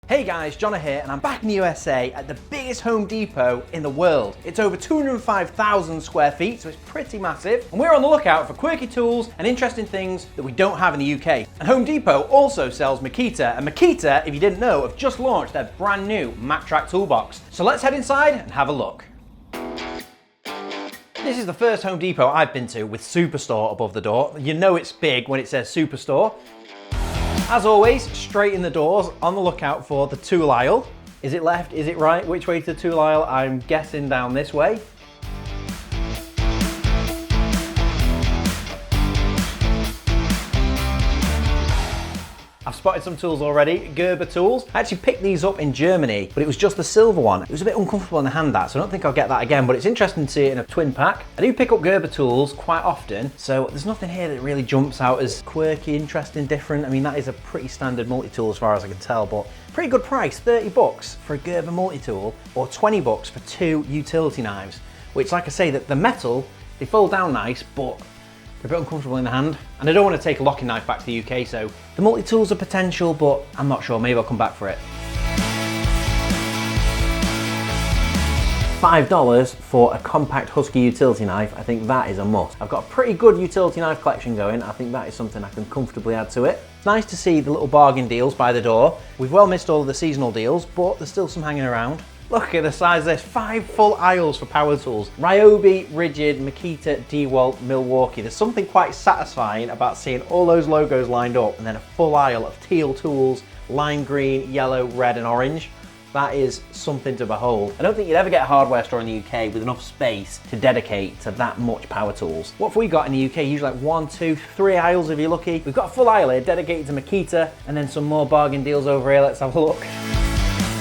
Hey guys, Jonah here, and I'm back in the USA at the biggest Home Depot in the world. It's over 205,000 square feet, so it's pretty massive. And we're on the lookout for quirky tools and interesting things that we don't have in the UK. And Home Depot also sells Makita, and Makita, if you didn't know, have just launched their brand new Maktrak toolbox. So let's head inside and have a look. This is the first Home Depot I've been to with Superstore above the door. You know it's big when it says Superstore. As always, straight in the doors, on the lookout for the tool aisle. Is it left? Is it right? Which way to the tool aisle? I'm guessing down this way. I've spotted some tools already, Gerber tools. I actually picked these up in Germany, but it was just the silver one. It was a bit uncomfortable in the hand, so I don't think I'll get that again, but it's interesting to see it in a twin pack. I do pick up Gerber tools quite often, so there's nothing here that really jumps out as quirky, interesting, different. I mean, that is a pretty standard multi-tool as far as I can tell, but pretty good price, 30 bucks for a Gerber multi-tool, or 20 bucks for 2 utility knives, which, like I say, the metal, they fold down nice, but they're a bit uncomfortable in the hand. And I don't want to take a locking knife back to the UK, so the multi-tools are potential, but I'm not sure, maybe I'll come back for it. $5 for a compact Husky utility knife, I think that is a must. I've got a pretty good utility knife collection going. I think that is something I can comfortably add to it. It's nice to see the little bargain deals by the door. We've well missed all of the seasonal deals, but there's still some hanging around. Look at the size of this, 5 full aisles for power tools. Ryobi, Rigid, Makita, DeWalt, Milwaukee. There's something quite satisfying about seeing all those logos lined up and then a full aisle of teal tools, lime green, yellow, red and orange. That is something to behold. I don't think you'd ever get a hardware store in the UK with enough space to dedicate to that much power tools. What have we got in the UK? Usually like 1, 2, 3 aisles if you're lucky. We've got a full aisle here dedicated to Makita and then some more bargain deals over here. Let's have a look.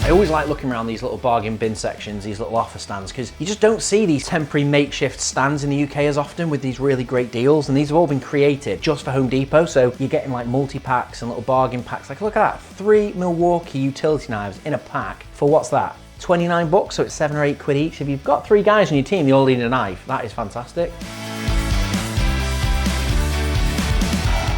I always like looking around these little bargain bin sections, these little offer stands, because you just don't see these temporary makeshift stands in the UK as often with these really great deals, and these have all been created just for Home Depot, so you're getting like multi-packs and little bargain packs. Like, look at that, 3 Milwaukee utility knives in a pack for, what's that, 29 bucks, so it's 7 or 8 quid each. If you've got 3 guys on your team, they all need a knife, that is fantastic.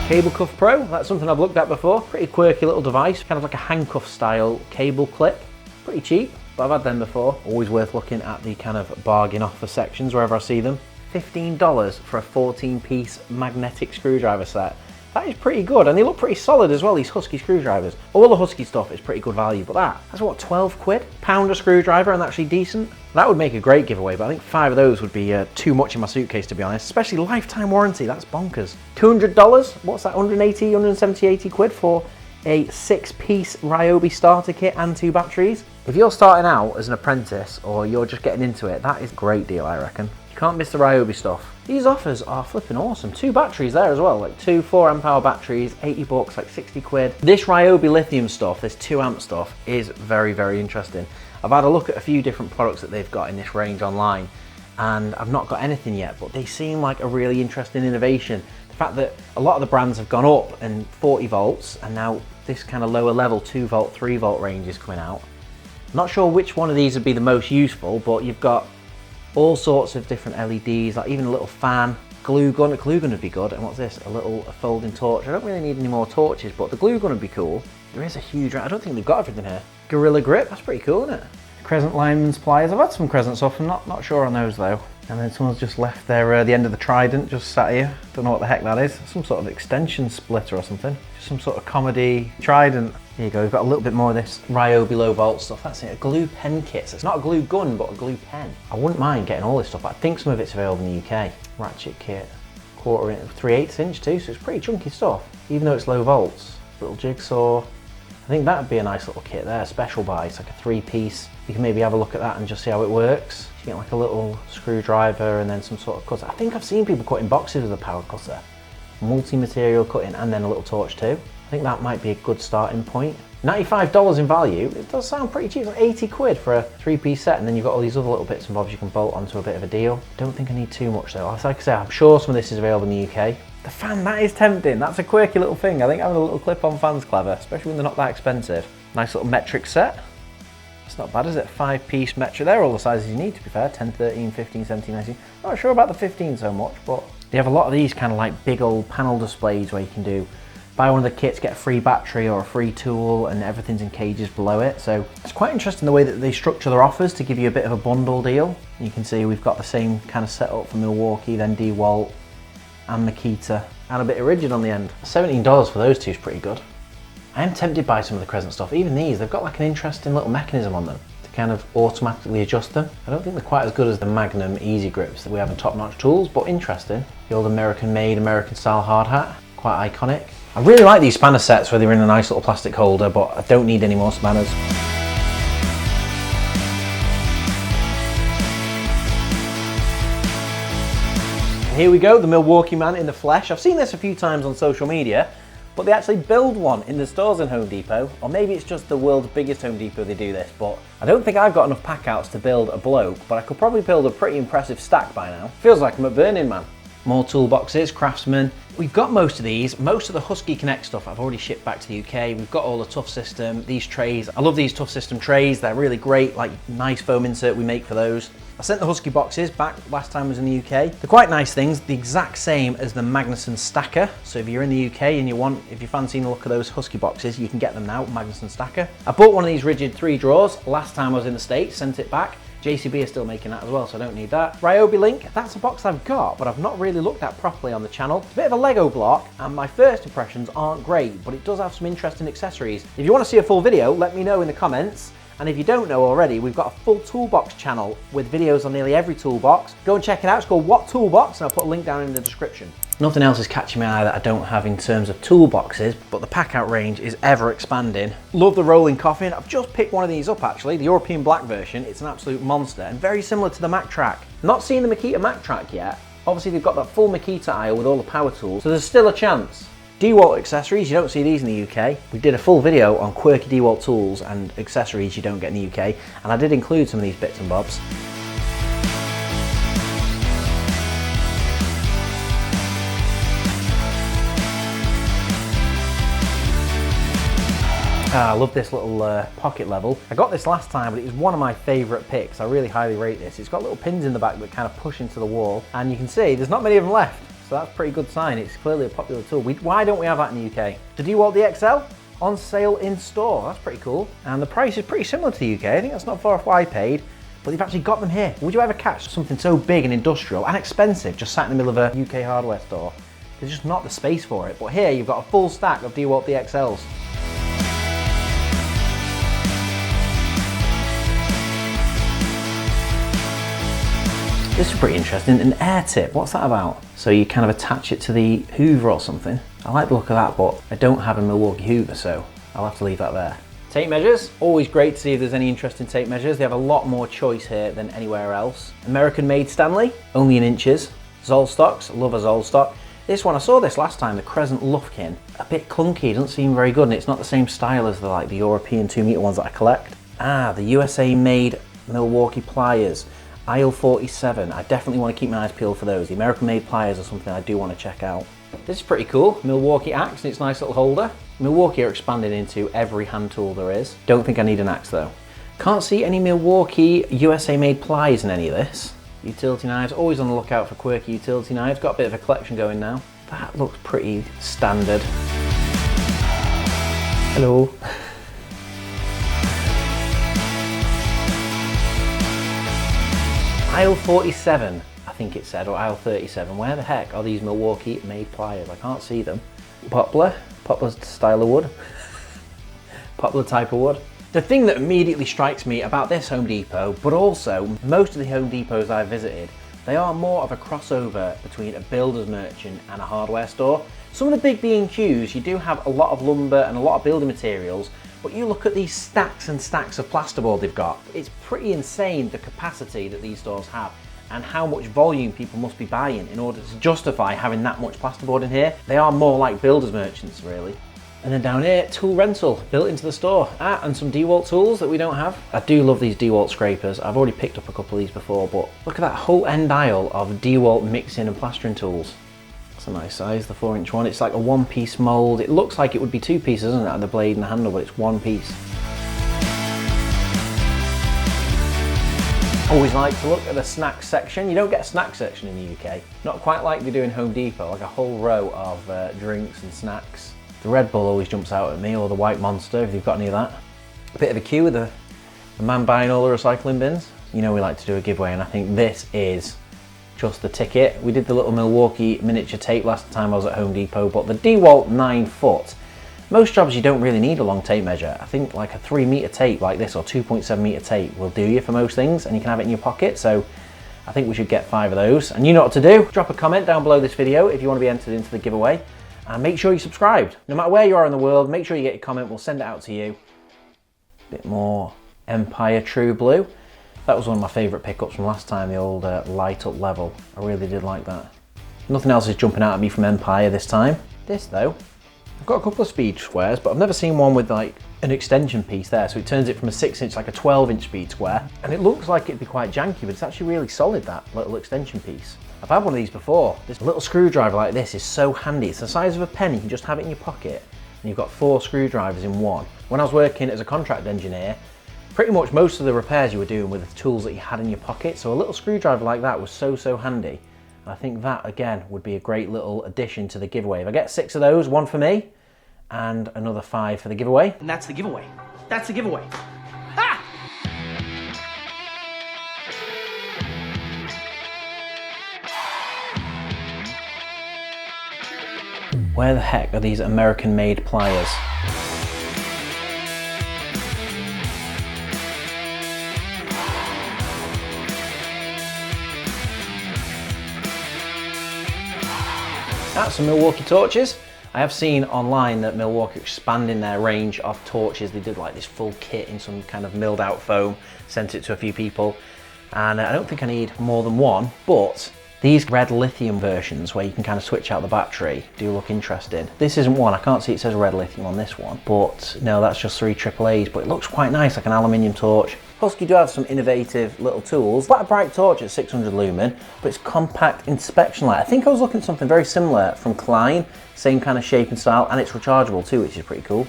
Cable Cuff Pro, that's something I've looked at before. Pretty quirky little device, kind of like a handcuff style cable clip. Pretty cheap, but I've had them before. Always worth looking at the kind of bargain offer sections wherever I see them. $15 for a 14-piece magnetic screwdriver set. That is pretty good, and they look pretty solid as well, these Husky screwdrivers. All the Husky stuff is pretty good value, but that's what, 12 quid? Pound a screwdriver and actually decent? That would make a great giveaway, but I think 5 of those would be too much in my suitcase, to be honest, especially lifetime warranty, that's bonkers. $200, what's that, 180, 170, 80 quid for a 6-piece Ryobi starter kit and 2 batteries? If you're starting out as an apprentice or you're just getting into it, that is a great deal, I reckon. You can't miss the Ryobi stuff. These offers are flipping awesome. 2 batteries there as well, like 2 4-amp-hour batteries, 80 bucks, like 60 quid. This Ryobi Lithium stuff, this 2-amp stuff, is very, very interesting. I've had a look at a few different products that they've got in this range online, and I've not got anything yet, but they seem like a really interesting innovation. The fact that a lot of the brands have gone up and 40 volts, and now this kind of lower level 2 volt, 3 volt range is coming out. I'm not sure which one of these would be the most useful, but you've got all sorts of different LEDs, like even a little fan, glue gun would be good, and what's this, a little folding torch. I don't really need any more torches, but the glue gun would be cool. There is a huge, I don't think they've got everything here. Gorilla Grip, that's pretty cool, isn't it? Crescent lineman's pliers, I've had some Crescent stuff, I'm not sure on those though. And then someone's just left their, the end of the Trident just sat here. Don't know what the heck that is. Some sort of extension splitter or something. Just some sort of comedy Trident. Here you go, we've got a little bit more of this Ryobi low volt stuff. That's it, a glue pen kit. So it's not a glue gun, but a glue pen. I wouldn't mind getting all this stuff, but I think some of it's available in the UK. Ratchet kit, 3/8 inch too, so it's pretty chunky stuff. Even though it's low volts. Little jigsaw. I think that would be a nice little kit there, special buy. It's like a 3-piece. You can maybe have a look at that and just see how it works. You get like a little screwdriver and then some sort of cutter. I think I've seen people cutting boxes with a power cutter. Multi-material cutting and then a little torch too. I think that might be a good starting point. $95 in value, it does sound pretty cheap. It's like 80 quid for a 3-piece set, and then you've got all these other little bits and bobs you can bolt onto a bit of a deal. Don't think I need too much though. Like I say, I'm sure some of this is available in the UK. The fan, that is tempting. That's a quirky little thing. I think having a little clip-on fan's clever, especially when they're not that expensive. Nice little metric set. It's not bad, is it? 5-piece metric. They're all the sizes you need, to be fair. 10, 13, 15, 17, 19. Not sure about the 15 so much, but they have a lot of these kind of like big old panel displays where you can do Buy one of the kits, get a free battery or a free tool, and everything's in cages below it. So it's quite interesting the way that they structure their offers to give you a bit of a bundle deal. You can see we've got the same kind of setup for Milwaukee, then DeWalt and Makita, and a bit of rigid on the end. $17 for those two is pretty good. I am tempted by some of the Crescent stuff. Even these, they've got like an interesting little mechanism on them to kind of automatically adjust them. I don't think they're quite as good as the Magnum Easy Grips that we have in Top Notch Tools, but interesting. The old American made, American style hard hat, quite iconic. I really like these spanner sets where they're in a nice little plastic holder, but I don't need any more spanners. Here we go, the Milwaukee man in the flesh. I've seen this a few times on social media, but they actually build one in the stores in Home Depot, or maybe it's just the world's biggest Home Depot they do this, but I don't think I've got enough pack outs to build a bloke, but I could probably build a pretty impressive stack by now. Feels like I'm at Burning Man. More toolboxes, Craftsman. We've got most of these. Most of the Husky Connect stuff I've already shipped back to the UK. We've got all the Tough System, these trays. I love these Tough System trays. They're really great, like nice foam insert we make for those. I sent the Husky boxes back last time I was in the UK. They're quite nice things, the exact same as the Magnuson Stacker. So if you're in the UK and if you're fancying the look of those Husky boxes, you can get them now, Magnuson Stacker. I bought one of these rigid 3 drawers last time I was in the States, sent it back. JCB are still making that as well, so I don't need that. Ryobi Link, that's a box I've got, but I've not really looked at properly on the channel. It's a bit of a Lego block, and my first impressions aren't great, but it does have some interesting accessories. If you want to see a full video, let me know in the comments. And if you don't know already, we've got a full toolbox channel with videos on nearly every toolbox. Go and check it out, it's called What Toolbox, and I'll put a link down in the description. Nothing else is catching my eye that I don't have in terms of toolboxes, but the pack out range is ever expanding. Love the rolling coffin. I've just picked one of these up actually, the European black version. It's an absolute monster and very similar to the Maktrak. Not seen the Makita Maktrak yet. Obviously they've got that full Makita aisle with all the power tools, so there's still a chance. DeWalt accessories, you don't see these in the UK. We did a full video on quirky DeWalt tools and accessories you don't get in the UK, and I did include some of these bits and bobs. I love this little pocket level. I got this last time, but it was one of my favourite picks. I really highly rate this. It's got little pins in the back that kind of push into the wall, and you can see there's not many of them left. So that's a pretty good sign. It's clearly a popular tool. Why don't we have that in the UK? The DeWalt DXL on sale in store. That's pretty cool. And the price is pretty similar to the UK. I think that's not far off what I paid, but they've actually got them here. Would you ever catch something so big and industrial and expensive just sat in the middle of a UK hardware store? There's just not the space for it. But here you've got a full stack of DeWalt DXLs. This is pretty interesting, an air tip, what's that about? So you kind of attach it to the Hoover or something. I like the look of that, but I don't have a Milwaukee Hoover, so I'll have to leave that there. Tape measures, always great to see if there's any interesting tape measures. They have a lot more choice here than anywhere else. American made Stanley, only in inches. Zoll stocks, love a Zoll stock. This one, I saw this last time, the Crescent Lufkin. A bit clunky, doesn't seem very good, and it's not the same style as the European 2-meter ones that I collect. The USA made Milwaukee Pliers. Aisle 47, I definitely want to keep my eyes peeled for those. The American made pliers are something I do want to check out. This is pretty cool, Milwaukee axe and its nice little holder. Milwaukee are expanding into every hand tool there is. Don't think I need an axe though. Can't see any Milwaukee USA made pliers in any of this. Utility knives, always on the lookout for quirky utility knives. Got a bit of a collection going now. That looks pretty standard. Hello. Aisle 47, I think it said, or aisle 37. Where the heck are these Milwaukee made pliers? I can't see them. Poplar style of wood. Poplar type of wood. The thing that immediately strikes me about this Home Depot, but also most of the Home Depots I've visited, they are more of a crossover between a builder's merchant and a hardware store. Some of the big B&Qs, you do have a lot of lumber and a lot of building materials, but you look at these stacks and stacks of plasterboard they've got. It's pretty insane the capacity that these stores have and how much volume people must be buying in order to justify having that much plasterboard in here. They are more like builders merchants really. And then down here, tool rental built into the store. And some DeWalt tools that we don't have. I do love these DeWalt scrapers. I've already picked up a couple of these before, but look at that whole end aisle of DeWalt mixing and plastering tools. That's a nice size, the 4-inch one. It's like a one-piece mold. It looks like it would be 2 pieces, doesn't it? The blade and the handle, but it's 1 piece. Always like to look at the snacks section. You don't get a snack section in the UK. Not quite like they do in Home Depot, like a whole row of drinks and snacks. The Red Bull always jumps out at me, or the White Monster, if you've got any of that. A bit of a queue with the man buying all the recycling bins. You know we like to do a giveaway, and I think this is just the ticket. We did the little Milwaukee miniature tape last time I was at Home Depot, but the DeWalt 9 foot. Most jobs you don't really need a long tape measure. I think like a 3 meter tape like this, or 2.7 meter tape will do you for most things, and you can have it in your pocket. So I think we should get 5 of those. And you know what to do. Drop a comment down below this video if you want to be entered into the giveaway. And make sure you're subscribed. No matter where you are in the world, make sure you get your comment. We'll send it out to you. Bit more Empire True Blue. That was one of my favourite pickups from last time, the old light up level. I really did like that. Nothing else is jumping out at me from Empire this time. This though, I've got a couple of speed squares, but I've never seen one with like an extension piece there. So it turns it from a 6-inch, like a 12-inch speed square. And it looks like it'd be quite janky, but it's actually really solid, that little extension piece. I've had one of these before. This little screwdriver like this is so handy. It's the size of a pen. You can just have it in your pocket, and you've got 4 screwdrivers in one. When I was working as a contract engineer, pretty much most of the repairs you were doing with the tools that you had in your pocket. So a little screwdriver like that was so handy. And I think that again would be a great little addition to the giveaway. If I get 6 of those, 1 for me, and another 5 for the giveaway. And that's the giveaway. That's the giveaway. Where the heck are these American-made pliers? That's some Milwaukee torches. I have seen online that Milwaukee are expanding their range of torches. They did like this full kit in some kind of milled out foam, sent it to a few people. And I don't think I need more than one, but these red lithium versions where you can kind of switch out the battery do look interesting. This isn't one, I can't see it says red lithium on this one, but no, that's just 3 AAAs, but it looks quite nice, like an aluminium torch. Husky do have some innovative little tools. Quite a bright torch at 600 lumen, but it's compact inspection light. I think I was looking at something very similar from Klein, same kind of shape and style, and it's rechargeable too, which is pretty cool.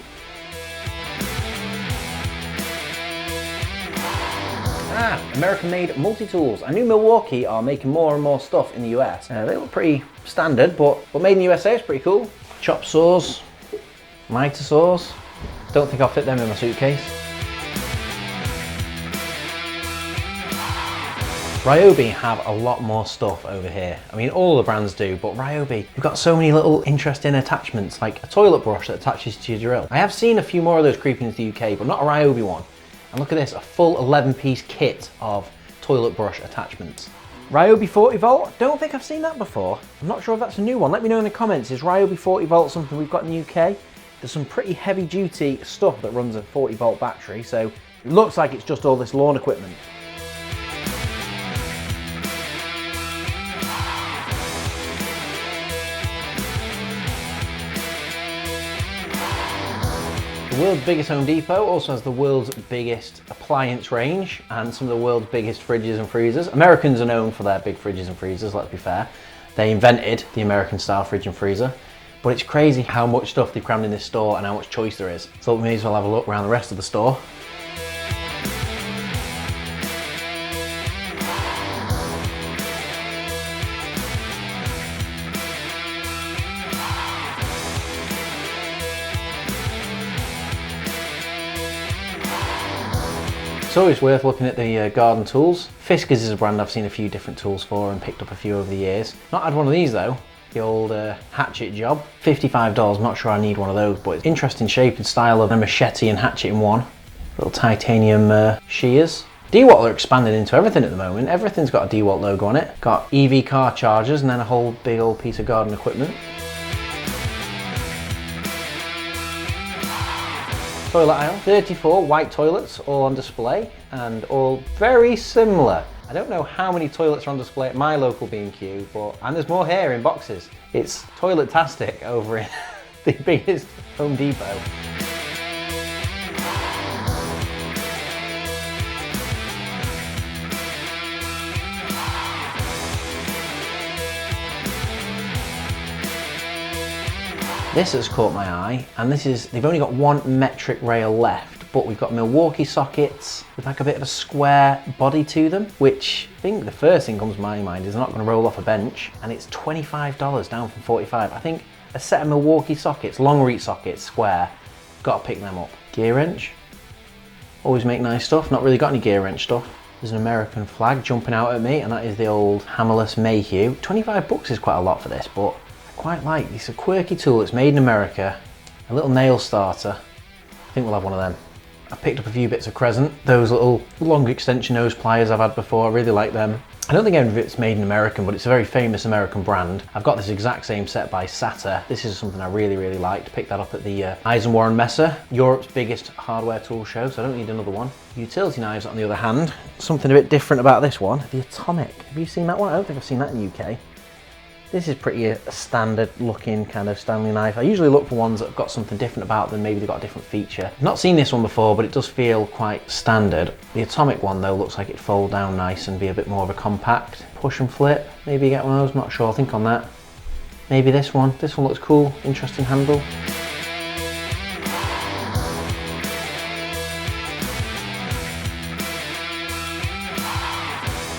American-made multi-tools. I knew Milwaukee are making more and more stuff in the US. They look pretty standard, but made in the USA is pretty cool. Chop saws, miter saws. Don't think I'll fit them in my suitcase. Ryobi have a lot more stuff over here. I mean, all the brands do, but Ryobi, you've got so many little interesting attachments, like a toilet brush that attaches to your drill. I have seen a few more of those creeping into the UK, but not a Ryobi one. And look at this, a full 11-piece kit of toilet brush attachments. Ryobi 40 volt, don't think I've seen that before. I'm not sure if that's a new one. Let me know in the comments, is Ryobi 40 volt something we've got in the UK? There's some pretty heavy duty stuff that runs a 40 volt battery, so it looks like it's just all this lawn equipment. The world's biggest Home Depot also has the world's biggest appliance range and some of the world's biggest fridges and freezers. Americans are known for their big fridges and freezers, let's be fair. They invented the American style fridge and freezer, but it's crazy how much stuff they've crammed in this store and how much choice there is. So we may as well have a look around the rest of the store. It's always worth looking at the garden tools. Fiskars is a brand I've seen a few different tools for and picked up a few over the years. Not had one of these though, the old hatchet job. $55, not sure I need one of those, but it's interesting shape and style of a machete and hatchet in one. Little titanium shears. DeWalt are expanding into everything at the moment. Everything's got a DeWalt logo on it. Got EV car chargers and then a whole big old piece of garden equipment. Toilet aisle, 34 white toilets all on display and all very similar. I don't know how many toilets are on display at my local B&Q, and there's more here in boxes. It's toilet-tastic over in the biggest Home Depot. This has caught my eye, and they've only got 1 metric rail left, but we've got Milwaukee sockets with like a bit of a square body to them, which I think the first thing comes to my mind is they're not going to roll off a bench, and it's $25 down from $45. I think a set of Milwaukee sockets, long reach sockets, square. Got to pick them up. Gear wrench. Always make nice stuff. Not really got any gear wrench stuff. There's an American flag jumping out at me, and that is the old hammerless Mayhew. 25 bucks is quite a lot for this, but I quite like. It's a quirky tool. It's made in America. A little nail starter. I think we'll have one of them. I picked up a few bits of Crescent. Those little long extension nose pliers I've had before. I really like them. I don't think any of it's made in American, but it's a very famous American brand. I've got this exact same set by Sata. This is something I really, really liked. Picked that up at the Eisenwarren Messe, Europe's biggest hardware tool show, so I don't need another one. Utility knives, on the other hand, something a bit different about this one, the Atomic. Have you seen that one? I don't think I've seen that in the UK. This is pretty a standard looking kind of Stanley knife. I usually look for ones that have got something different about them, maybe they've got a different feature. I've not seen this one before, but it does feel quite standard. The Atomic one though looks like it'd fold down nice and be a bit more of a compact. Push and flip, maybe you get one of those, not sure, think on that. Maybe this one looks cool, interesting handle.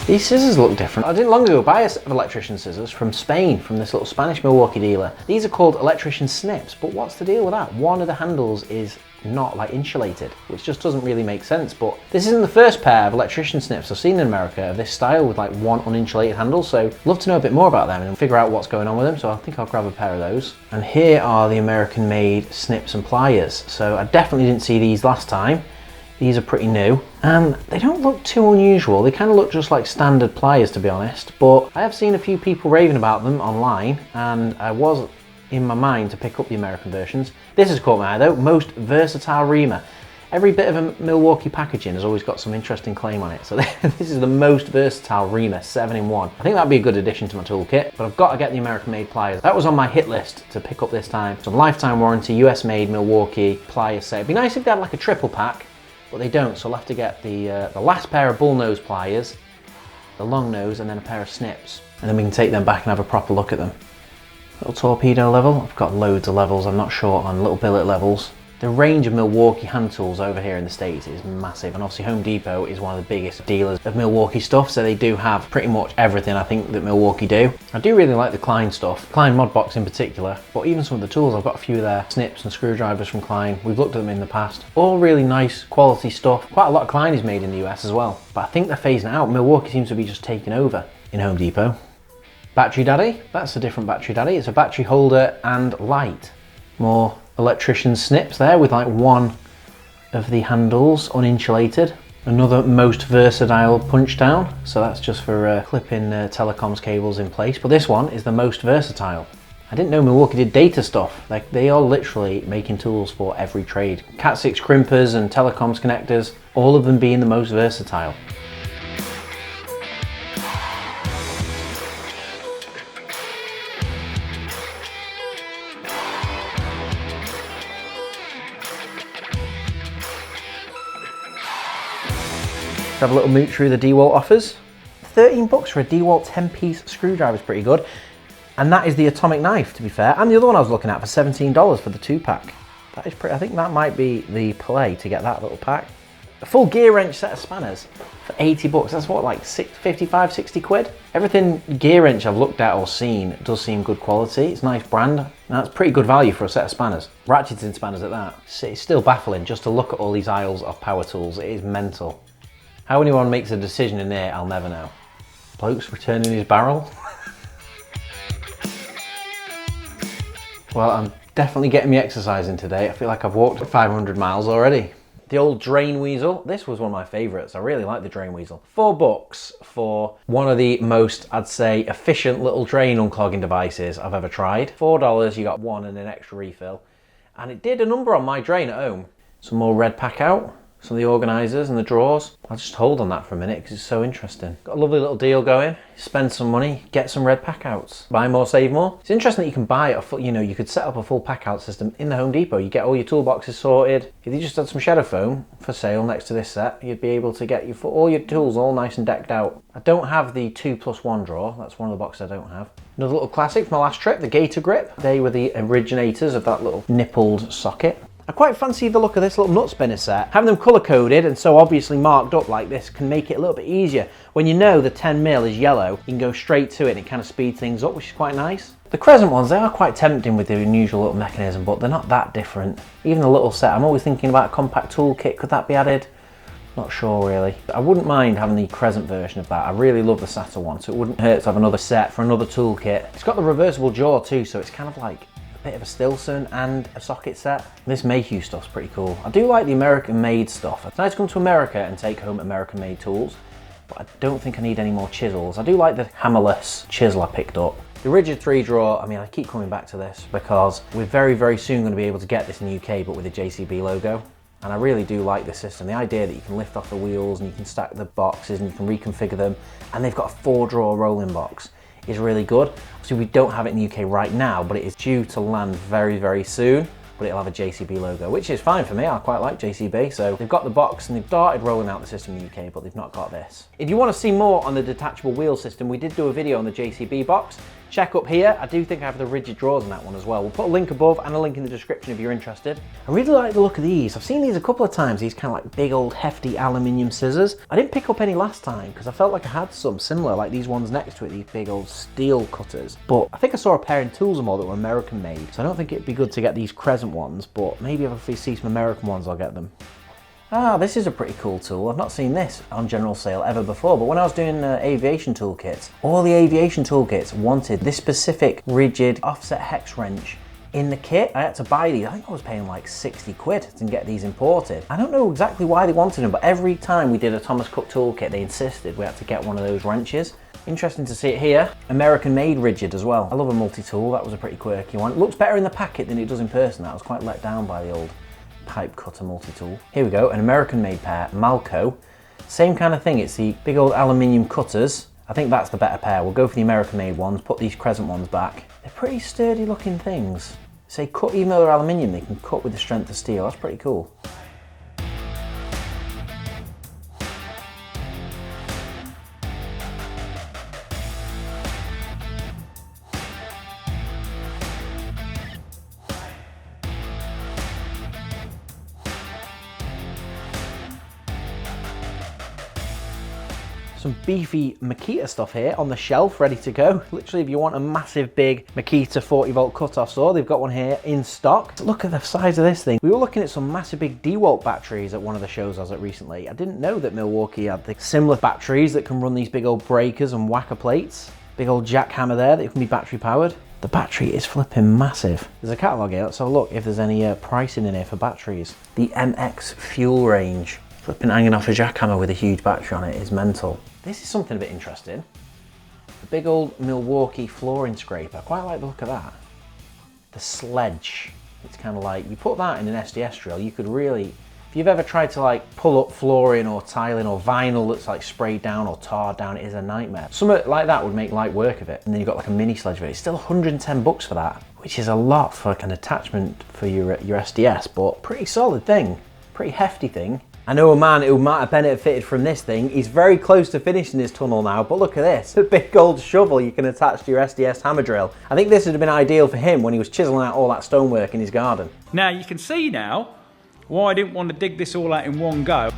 These scissors look different. I didn't long ago buy a set of electrician scissors from Spain, from this little Spanish Milwaukee dealer. These are called electrician snips, but what's the deal with that? One of the handles is not like insulated, which just doesn't really make sense, but this isn't the first pair of electrician snips I've seen in America of this style with like one uninsulated handle, so love to know a bit more about them and figure out what's going on with them, so I think I'll grab a pair of those. And here are the American made snips and pliers, so I definitely didn't see these last time. These are pretty new, and they don't look too unusual. They kind of look just like standard pliers, to be honest, but I have seen a few people raving about them online, and I was in my mind to pick up the American versions. This has caught my eye though, most versatile Reamer. Every bit of a Milwaukee packaging has always got some interesting claim on it, so this is the most versatile Reamer 7-in-1. I think that'd be a good addition to my toolkit, but I've got to get the American made pliers. That was on my hit list to pick up this time. Some lifetime warranty, US made Milwaukee pliers set. It'd be nice if they had like a triple pack, but they don't, so I'll have to get the last pair of bullnose pliers, the long nose, and then a pair of snips. And then we can take them back and have a proper look at them. Little torpedo level, I've got loads of levels, I'm not short on little billet levels. The range of Milwaukee hand tools over here in the States is massive, and obviously Home Depot is one of the biggest dealers of Milwaukee stuff, so they do have pretty much everything I think that Milwaukee do. I do really like the Klein stuff, Klein Mod Box in particular, but even some of the tools, I've got a few there, snips and screwdrivers from Klein. We've looked at them in the past. All really nice quality stuff. Quite a lot of Klein is made in the US as well, but I think they're phasing out. Milwaukee seems to be just taking over in Home Depot. Battery Daddy, that's a different Battery Daddy. It's a battery holder and light. More electrician snips there with like one of the handles uninsulated. Another most versatile punch down, so that's just for clipping telecoms cables in place, but this one is the most versatile. I didn't know Milwaukee did data stuff. Like, they are literally making tools for every trade. Cat 6 crimpers and telecoms connectors, all of them being the most versatile. Have a little mooch through the DeWalt offers. 13 bucks for a DeWalt 10-piece screwdriver is pretty good. And that is the Atomic knife, to be fair. And the other one I was looking at for $17 for the 2-pack. That is pretty, I think that might be the play to get that little pack. A full gear wrench set of spanners for 80 bucks. That's what, like 55, 60 quid? Everything gear wrench I've looked at or seen does seem good quality. It's a nice brand. And that's pretty good value for a set of spanners. Ratcheting spanners at that. It's still baffling just to look at all these aisles of power tools. It is mental. How anyone makes a decision in there, I'll never know. Bloke's returning his barrel. Well, I'm definitely getting me exercising today. I feel like I've walked 500 miles already. The old drain weasel. This was one of my favourites. I really like the drain weasel. $4 for one of the most, I'd say, efficient little drain unclogging devices I've ever tried. $4, you got one and an extra refill. And it did a number on my drain at home. Some more red pack out. Some of the organisers and the drawers. I'll just hold on that for a minute because it's so interesting. Got a lovely little deal going. Spend some money, get some red pack outs. Buy more, save more. It's interesting that you can buy a full, you could set up a full pack out system in the Home Depot. You get all your toolboxes sorted. If you just had some shadow foam for sale next to this set, you'd be able to get all your tools all nice and decked out. I don't have the 2+1 drawer. That's one of the boxes I don't have. Another little classic from my last trip, the Gator Grip. They were the originators of that little nippled socket. I quite fancy the look of this little nut spinner set. Having them colour coded and so obviously marked up like this can make it a little bit easier. When you know the 10mm is yellow, you can go straight to it and it kind of speeds things up, which is quite nice. The crescent ones, they are quite tempting with the unusual little mechanism, but they're not that different. Even the little set, I'm always thinking about a compact toolkit, could that be added? Not sure really. I wouldn't mind having the crescent version of that. I really love the Saturn one, so it wouldn't hurt to have another set for another toolkit. It's got the reversible jaw too, so it's kind of like a bit of a Stilson and a socket set. This Mayhew stuff's pretty cool. I do like the American made stuff. It's nice to come to America and take home American made tools, but I don't think I need any more chisels. I do like the hammerless chisel I picked up. The rigid 3 drawer, I mean, I keep coming back to this because we're very, very soon going to be able to get this in the UK, but with a JCB logo. And I really do like this system. The idea that you can lift off the wheels and you can stack the boxes and you can reconfigure them, and they've got a 4-drawer rolling box, is really good. Obviously, we don't have it in the UK right now, but it is due to land very, very soon. But it'll have a JCB logo, which is fine for me. I quite like JCB. So they've got the box and they've started rolling out the system in the UK, but they've not got this. If you want to see more on the detachable wheel system, we did do a video on the JCB box. Check up here. I do think I have the rigid drawers in that one as well. We'll put a link above and a link in the description if you're interested. I really like the look of these. I've seen these a couple of times, these kind of like big old hefty aluminium scissors. I didn't pick up any last time because I felt like I had some similar, like these ones next to it, these big old steel cutters. But I think I saw a pair in Tools and More that were American made. So I don't think it'd be good to get these crescent ones, but maybe if I see some American ones, I'll get them. Ah, this is a pretty cool tool. I've not seen this on general sale ever before, but when I was doing aviation toolkits, all the aviation toolkits wanted this specific rigid offset hex wrench in the kit. I had to buy these. I think I was paying like 60 quid to get these imported. I don't know exactly why they wanted them, but every time we did a Thomas Cook toolkit, they insisted we had to get one of those wrenches. Interesting to see it here. American made rigid as well. I love a multi-tool. That was a pretty quirky one. It looks better in the packet than it does in person. I was quite let down by the old pipe cutter multi-tool. Here we go, an American made pair, Malco. Same kind of thing, it's the big old aluminium cutters. I think that's the better pair. We'll go for the American made ones, put these crescent ones back. They're pretty sturdy looking things. Say cut, even though they're aluminium, they can cut with the strength of steel. That's pretty cool. Some beefy Makita stuff here on the shelf, ready to go. Literally, if you want a massive big Makita 40-volt cutoff saw, they've got one here in stock. Look at the size of this thing. We were looking at some massive big DeWalt batteries at one of the shows I was at recently. I didn't know that Milwaukee had the similar batteries that can run these big old breakers and whacker plates. Big old jackhammer there that can be battery powered. The battery is flipping massive. There's a catalogue here. Let's have a look if there's any pricing in here for batteries. The MX fuel range. Flipping hanging off a jackhammer with a huge battery on it is mental. This is something a bit interesting. The big old Milwaukee flooring scraper. I quite like the look of that. The sledge. It's kind of like, you put that in an SDS drill, you could really, if you've ever tried to like pull up flooring or tiling or vinyl that's like sprayed down or tarred down, it is a nightmare. Something like that would make light work of it. And then you've got like a mini sledge with it. It's still 110 bucks for that, which is a lot for like an attachment for your SDS, but pretty solid thing, pretty hefty thing. I know a man who might have benefited from this thing. He's very close to finishing his tunnel now, but look at this. A big old shovel you can attach to your SDS hammer drill. I think this would have been ideal for him when he was chiseling out all that stonework in his garden. Now you can see now why I didn't want to dig this all out in one go.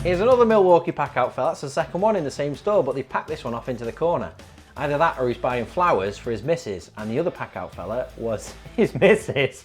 Here's another Milwaukee pack out fella. That's the second one in the same store, but they packed this one off into the corner. Either that or he's buying flowers for his missus, and the other pack out fella was his missus.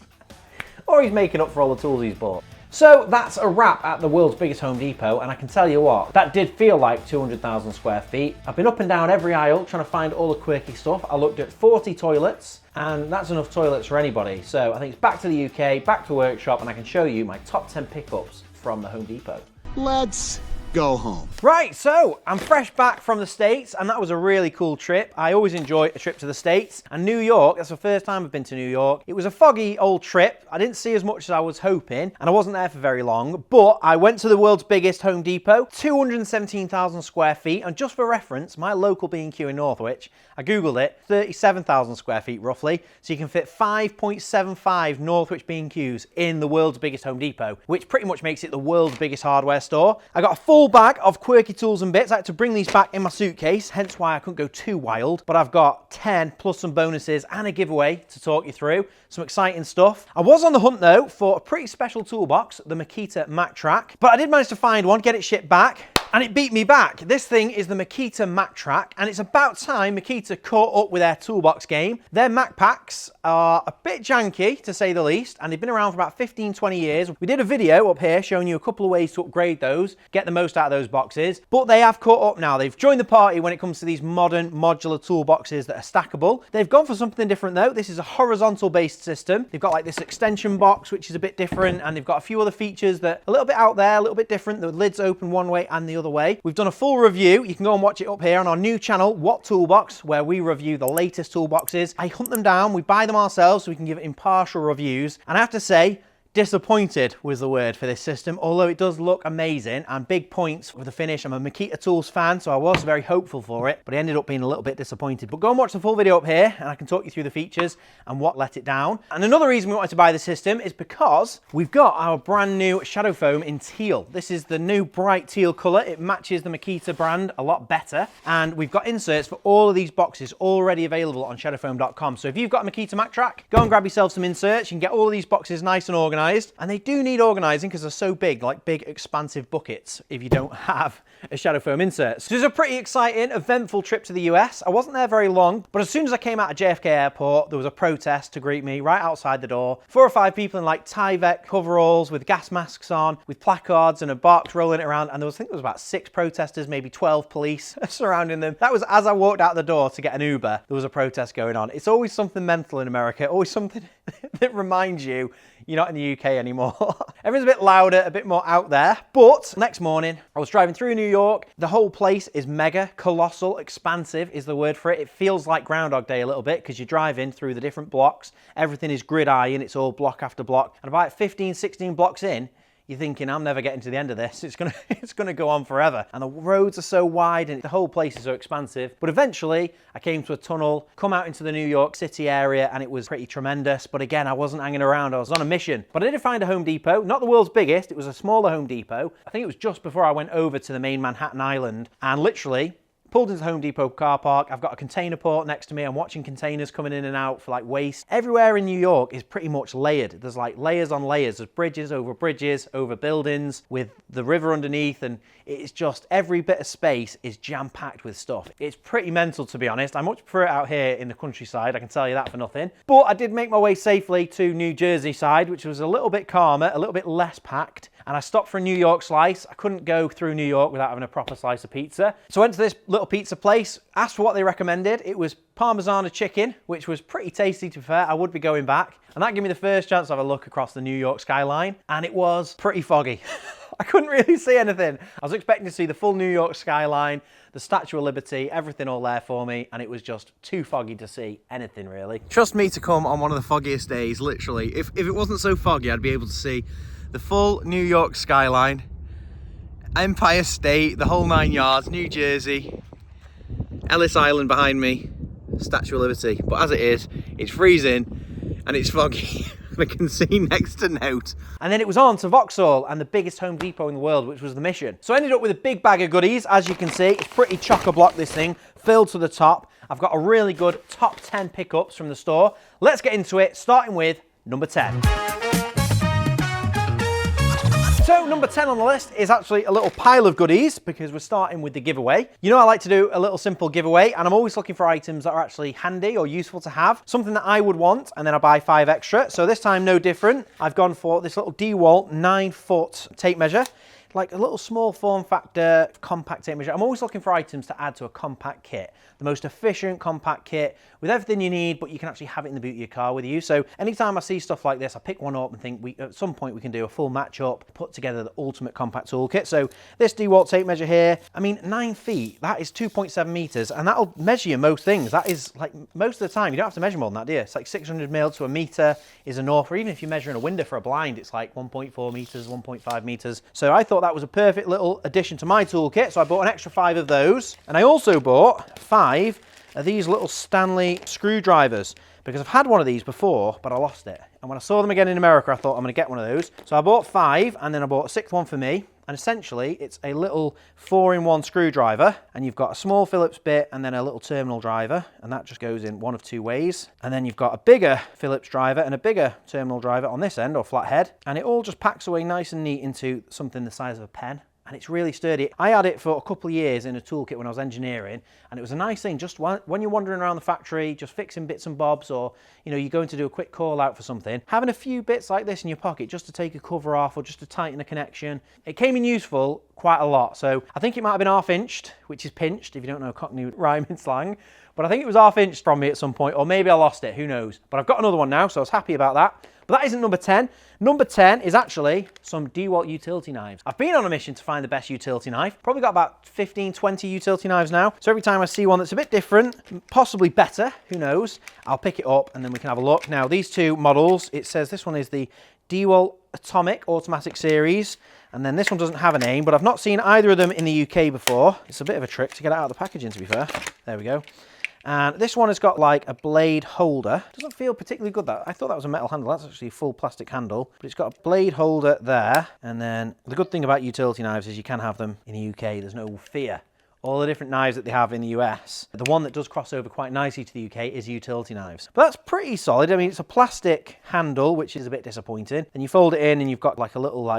Or he's making up for all the tools he's bought. So that's a wrap at the world's biggest Home Depot, and I can tell you what, that did feel like 200,000 square feet. I've been up and down every aisle trying to find all the quirky stuff. I looked at 40 toilets, and that's enough toilets for anybody. So I think it's back to the UK, back to workshop, and I can show you my top 10 pickups from the Home Depot. Let's go home. Right, so I'm fresh back from the States, and that was a really cool trip. I always enjoy a trip to the States. And New York, that's the first time I've been to New York. It was a foggy old trip. I didn't see as much as I was hoping, and I wasn't there for very long, but I went to the world's biggest Home Depot, 217,000 square feet, and just for reference, my local B&Q in Northwich, I googled it, 37,000 square feet roughly, so you can fit 5.75 Northwich B&Qs in the world's biggest Home Depot, which pretty much makes it the world's biggest hardware store. I got a full full bag of quirky tools and bits. I had to bring these back in my suitcase, hence why I couldn't go too wild. But I've got 10 plus some bonuses and a giveaway to talk you through. Some exciting stuff. I was on the hunt though for a pretty special toolbox, the Makita Maktrak. But I did manage to find one, get it shipped back. And it beat me back. This thing is the Makita Maktrak, and it's about time Makita caught up with their toolbox game. Their Mac packs are a bit janky, to say the least, and they've been around for about 15, 20 years. We did a video up here showing you a couple of ways to upgrade those, get the most out of those boxes, but they have caught up now. They've joined the party when it comes to these modern modular toolboxes that are stackable. They've gone for something different though. This is a horizontal based system. They've got like this extension box, which is a bit different, and they've got a few other features that are a little bit out there, a little bit different. The lid's open one way and the other way. We've done a full review. You can go and watch it up here on our new channel, What Toolbox, where we review the latest toolboxes. I hunt them down, we buy them ourselves so we can give impartial reviews. And I have to say, disappointed was the word for this system, although it does look amazing and big points for the finish. I'm a Makita Tools fan, so I was very hopeful for it, but I ended up being a little bit disappointed. But go and watch the full video up here and I can talk you through the features and what let it down. And another reason we wanted to buy the system is because we've got our brand new Shadow Foam in teal. This is the new bright teal color. It matches the Makita brand a lot better. And we've got inserts for all of these boxes already available on shadowfoam.com. So if you've got a Makita Maktrak, go and grab yourself some inserts. You can get all of these boxes nice and organized. And they do need organizing because they're so big, like big expansive buckets, if you don't have a Shadow Foam insert. So it was a pretty exciting, eventful trip to the US. I wasn't there very long, but as soon as I came out of JFK Airport, there was a protest to greet me right outside the door. 4 or 5 people in like Tyvek coveralls with gas masks on, with placards and a box rolling it around. And I think there was about 6 protesters, maybe 12 police surrounding them. That was as I walked out the door to get an Uber, there was a protest going on. It's always something mental in America, always something that reminds you you're not in the UK anymore. Everything's a bit louder, a bit more out there. But next morning, I was driving through New York. The whole place is mega, colossal, expansive is the word for it. It feels like Groundhog Day a little bit because you're driving through the different blocks. Everything is grid iron, it's all block after block. And about 15, 16 blocks in, you're thinking, I'm never getting to the end of this. It's gonna go on forever. And the roads are so wide and the whole place is so expansive. But eventually, I came to a tunnel, come out into the New York City area, and it was pretty tremendous. But again, I wasn't hanging around, I was on a mission. But I did find a Home Depot, not the world's biggest, it was a smaller Home Depot. I think it was just before I went over to the main Manhattan Island, and literally, pulled into the Home Depot car park. I've got a container port next to me. I'm watching containers coming in and out for like waste. Everywhere in New York is pretty much layered. There's like layers on layers. There's bridges, over buildings with the river underneath, and it's just every bit of space is jam-packed with stuff. It's pretty mental, to be honest. I much prefer it out here in the countryside. I can tell you that for nothing. But I did make my way safely to New Jersey side, which was a little bit calmer, a little bit less packed. And I stopped for a New York slice. I couldn't go through New York without having a proper slice of pizza. So I went to this little pizza place, asked for what they recommended. It was Parmesan chicken, which was pretty tasty, to be fair. I would be going back. And that gave me the first chance to have a look across the New York skyline. And it was pretty foggy. I couldn't really see anything. I was expecting to see the full New York skyline, the Statue of Liberty, everything all there for me, and it was just too foggy to see anything really. Trust me to come on one of the foggiest days, literally. If it wasn't so foggy, I'd be able to see the full New York skyline, Empire State, the whole 9 yards, New Jersey, Ellis Island behind me, Statue of Liberty. But as it is, it's freezing and it's foggy. I can see next to note. And then it was on to Vauxhall and the biggest Home Depot in the world, which was the mission. So I ended up with a big bag of goodies. As you can see, it's pretty chock-a-block, this thing, filled to the top. I've got a really good top 10 pickups from the store. Let's get into it, starting with number 10. So number 10 on the list is actually a little pile of goodies because we're starting with the giveaway. You know I like to do a little simple giveaway, and I'm always looking for items that are actually handy or useful to have. Something that I would want, and then I buy 5 extra. So this time no different. I've gone for this little DeWalt 9-foot tape measure. Like a little small form factor compact tape measure. I'm always looking for items to add to a compact kit. The most efficient compact kit with everything you need, but you can actually have it in the boot of your car with you. So anytime I see stuff like this, I pick one up and think at some point we can do a full match up, put together the ultimate compact toolkit. So this DeWalt tape measure here, I mean 9 feet, that is 2.7 meters, and that'll measure you most things. That is like most of the time, you don't have to measure more than that, do you? It's like 600 mil to a meter is enough, or even if you're measuring a window for a blind, it's like 1.4 meters, 1.5 meters. So I thought that was a perfect little addition to my toolkit, so I bought an extra 5 of those, and I also bought 5 of these little Stanley screwdrivers because I've had one of these before, but I lost it. And when I saw them again in America, I thought I'm going to get one of those. So I bought 5, and then I bought a 6th one for me. And essentially it's a little 4-in-1 screwdriver, and you've got a small Phillips bit and then a little terminal driver, and that just goes in one of two ways. And then you've got a bigger Phillips driver and a bigger terminal driver on this end, or flathead, and it all just packs away nice and neat into something the size of a pen. And it's really sturdy. I had it for a couple of years in a toolkit when I was engineering, and it was a nice thing just when you're wandering around the factory, just fixing bits and bobs, or you know, you're going to do a quick call out for something, having a few bits like this in your pocket just to take a cover off or just to tighten a connection. It came in useful quite a lot. So I think it might have been half-inched, which is pinched if you don't know Cockney rhyming slang, but I think it was half-inched from me at some point, or maybe I lost it, who knows. But I've got another one now, so I was happy about that. But that isn't number 10. Number 10 is actually some DeWalt utility knives. I've been on a mission to find the best utility knife. Probably got about 15, 20 utility knives now. So every time I see one that's a bit different, possibly better, who knows, I'll pick it up and then we can have a look. Now these two models, it says this one is the DeWalt Atomic Automatic Series, and then this one doesn't have a name, but I've not seen either of them in the UK before. It's a bit of a trick to get it out of the packaging, to be fair. There we go. And this one has got like a blade holder. Doesn't feel particularly good, that. I thought that was a metal handle. That's actually a full plastic handle, but it's got a blade holder there. And then the good thing about utility knives is you can have them in the UK. There's no fear. All the different knives that they have in the US, the one that does cross over quite nicely to the UK is utility knives. But that's pretty solid. I mean, it's a plastic handle, which is a bit disappointing. And you fold it in and you've got like a little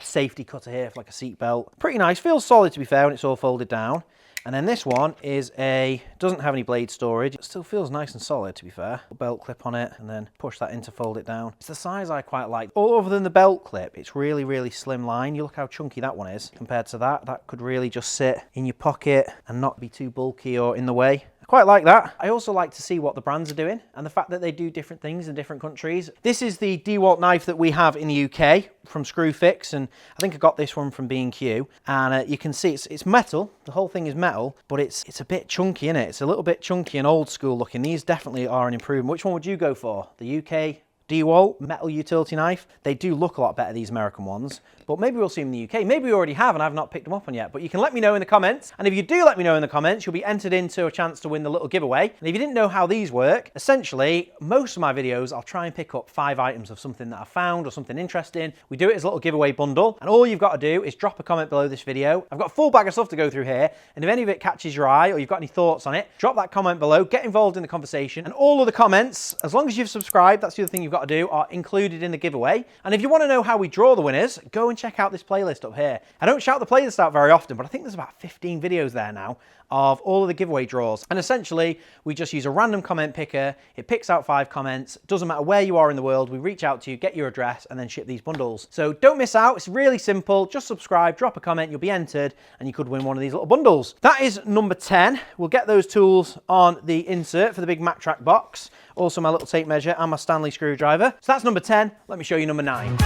safety cutter here for like a seat belt. Pretty nice, feels solid to be fair when it's all folded down. And then this one is doesn't have any blade storage. It still feels nice and solid, to be fair. Belt clip on it, and then push that in to fold it down. It's the size I quite like. All other than the belt clip, it's really, really slim line. You look how chunky that one is compared to that. That could really just sit in your pocket and not be too bulky or in the way. Quite like that. I also like to see what the brands are doing and the fact that they do different things in different countries. This is the DeWalt knife that we have in the UK from Screwfix, and I think I got this one from B&Q, and you can see it's metal. The whole thing is metal, but it's a bit chunky, isn't it? It's a little bit chunky and old school looking. These definitely are an improvement. Which one would you go for? The UK DeWalt metal utility knife? They do look a lot better, these American ones, but maybe we'll see them in the UK. Maybe we already have and I've not picked them up on yet, but you can let me know in the comments. And if you do let me know in the comments, you'll be entered into a chance to win the little giveaway. And if you didn't know how these work, essentially, most of my videos, I'll try and pick up 5 items of something that I found or something interesting. We do it as a little giveaway bundle, and all you've got to do is drop a comment below this video. I've got a full bag of stuff to go through here, and if any of it catches your eye or you've got any thoughts on it, drop that comment below, get involved in the conversation, and all of the comments, as long as you've subscribed, that's the other thing you've got to do, are included in the giveaway. And if you want to know how we draw the winners, go and check out this playlist up here. I don't shout the playlist out very often, but I think there's about 15 videos there now of all of the giveaway draws. And essentially, we just use a random comment picker. It picks out 5 comments. Doesn't matter where you are in the world. We reach out to you, get your address, and then ship these bundles. So don't miss out. It's really simple. Just subscribe, drop a comment, you'll be entered, and you could win one of these little bundles. That is number 10. We'll get those tools on the insert for the big Maktrak box. Also my little tape measure and my Stanley screwdriver. So that's number 10. Let me show you number 9.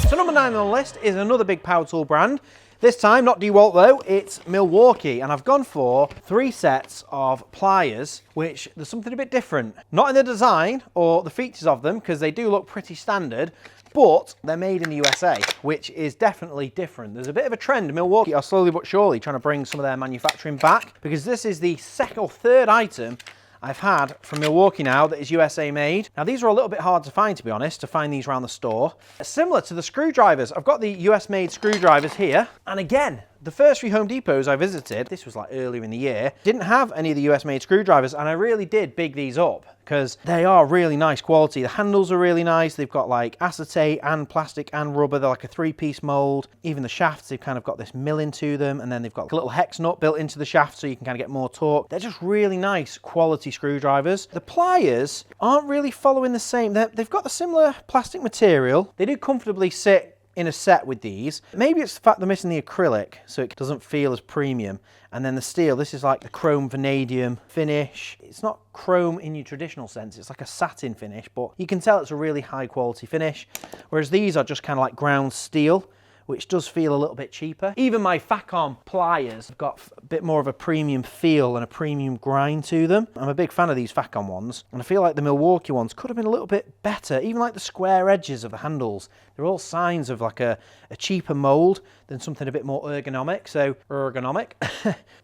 So number 9 on the list is another big power tool brand. This time, not DeWalt though, it's Milwaukee, and I've gone for 3 sets of pliers, which there's something a bit different. Not in the design or the features of them, because they do look pretty standard, but they're made in the USA, which is definitely different. There's a bit of a trend. Milwaukee are slowly but surely trying to bring some of their manufacturing back, because this is the 2nd or 3rd item I've had from Milwaukee now that is USA made. Now these are a little bit hard to find, to be honest, to find these around the store. Similar to the screwdrivers, I've got the US made screwdrivers here, and again, the first 3 Home Depots I visited, this was like earlier in the year, didn't have any of the US made screwdrivers, and I really did big these up because they are really nice quality. The handles are really nice. They've got like acetate and plastic and rubber. They're like a 3-piece mold. Even the shafts, they've kind of got this milling to them, and then they've got a little hex nut built into the shaft so you can kind of get more torque. They're just really nice quality screwdrivers. The pliers aren't really following the same. They've got the similar plastic material. They do comfortably sit in a set with these. Maybe it's the fact they're missing the acrylic, so it doesn't feel as premium. And then the steel, this is like the chrome vanadium finish. It's not chrome in your traditional sense, it's like a satin finish, but you can tell it's a really high quality finish. Whereas these are just kind of like ground steel, which does feel a little bit cheaper. Even my Facom pliers have got a bit more of a premium feel and a premium grind to them. I'm a big fan of these Facom ones, and I feel like the Milwaukee ones could have been a little bit better. Even like the square edges of the handles, they're all signs of like a cheaper mold than something a bit more ergonomic. So, ergonomic.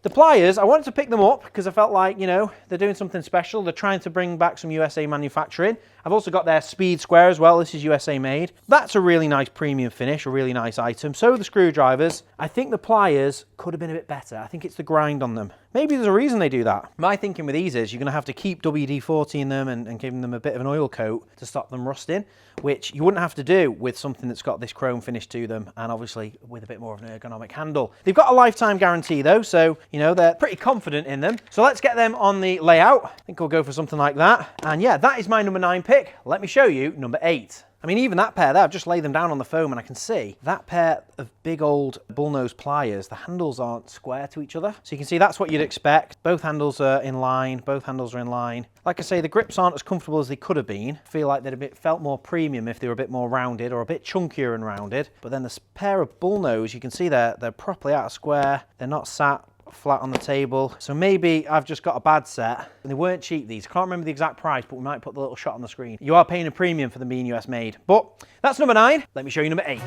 The pliers, I wanted to pick them up because I felt like, you know, they're doing something special. They're trying to bring back some USA manufacturing. I've also got their speed square as well. This is USA made. That's a really nice premium finish, a really nice item. So are the screwdrivers. I think the pliers could have been a bit better. I think it's the grind on them. Maybe there's a reason they do that. My thinking with these is you're going to have to keep WD-40 in them and giving them a bit of an oil coat to stop them rusting, which you wouldn't have to do with something that's got this chrome finish to them and obviously with a bit more of an ergonomic handle. They've got a lifetime guarantee though, so you know they're pretty confident in them. So let's get them on the layout. I think we'll go for something like that. And yeah, that is my number 9 pick. Let me show you number 8. I mean, even that pair there, I've just laid them down on the foam and I can see that pair of big old bullnose pliers, the handles aren't square to each other. So you can see that's what you'd expect. Both handles are in line, both handles are in line. Like I say, the grips aren't as comfortable as they could have been. I feel like they'd felt more premium if they were a bit more rounded or a bit chunkier and rounded. But then this pair of bullnose, you can see they're properly out of square. They're not sat flat on the table. So maybe I've just got a bad set. And they weren't cheap, these. I can't remember the exact price, but we might put the little shot on the screen. You are paying a premium for them being US made. But that's number 9. Let me show you number 8.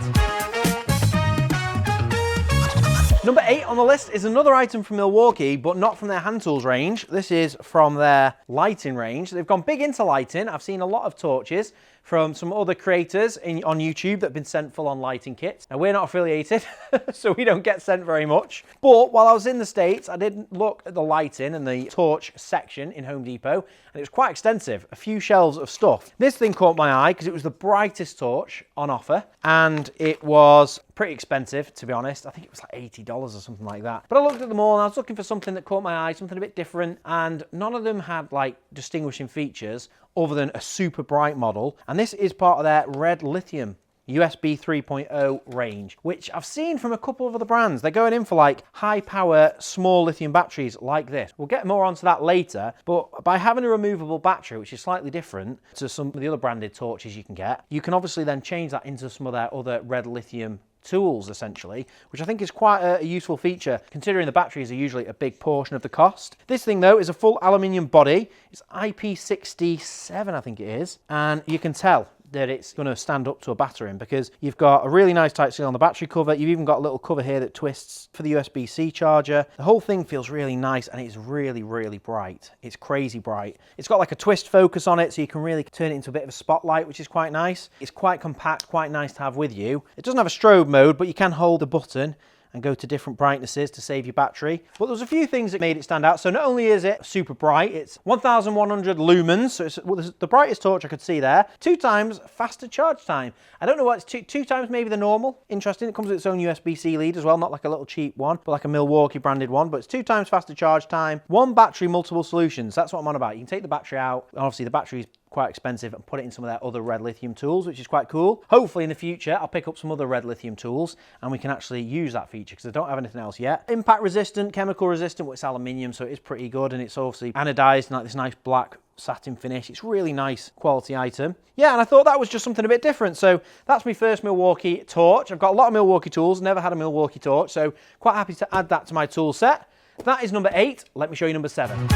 Number 8 on the list is another item from Milwaukee, but not from their hand tools range. This is from their lighting range. They've gone big into lighting. I've seen a lot of torches from some other creators on YouTube that have been sent full-on lighting kits. Now, we're not affiliated, so we don't get sent very much. But while I was in the States, I did look at the lighting and the torch section in Home Depot, and it was quite extensive, a few shelves of stuff. This thing caught my eye because it was the brightest torch on offer, and it was pretty expensive, to be honest. I think it was like $80 or something like that. But I looked at them all and I was looking for something that caught my eye, something a bit different, and none of them had like distinguishing features other than a super bright model. And this is part of their red lithium USB 3.0 range, which I've seen from a couple of other brands. They're going in for like high power, small lithium batteries like this. We'll get more onto that later, but by having a removable battery, which is slightly different to some of the other branded torches you can get, you can obviously then change that into some of their other red lithium tools essentially, which I think is quite a useful feature considering the batteries are usually a big portion of the cost. This thing though is a full aluminium body. It's IP67 I think it is, and you can tell that it's going to stand up to a battering because you've got a really nice tight seal on the battery cover. You've even got a little cover here that twists for the USB-C charger. The whole thing feels really nice and it's really, really bright. It's crazy bright. It's got like a twist focus on it so you can really turn it into a bit of a spotlight, which is quite nice. It's quite compact, quite nice to have with you. It doesn't have a strobe mode, but you can hold the button and go to different brightnesses to save your battery. But there's a few things that made it stand out. So not only is it super bright, it's 1100 lumens, so it's the brightest torch I could see there. 2 times faster charge time. I don't know what it's two times maybe the normal. Interesting, it comes with its own USB-C lead as well, not like a little cheap one, but like a Milwaukee branded one, but it's 2 times faster charge time. 1 battery, multiple solutions. That's what I'm on about. You can take the battery out, and obviously the battery's quite expensive, and put it in some of their other red lithium tools, which is quite cool. Hopefully in the future I'll pick up some other red lithium tools and we can actually use that feature because I don't have anything else yet. Impact resistant, chemical resistant, well, it's aluminium, so it is pretty good, and it's obviously anodized in like this nice black satin finish. It's really nice quality item. Yeah, and I thought that was just something a bit different. So that's my first Milwaukee torch. I've got a lot of Milwaukee tools, never had a Milwaukee torch, so quite happy to add that to my tool set. That is number 8. Let me show you number 7.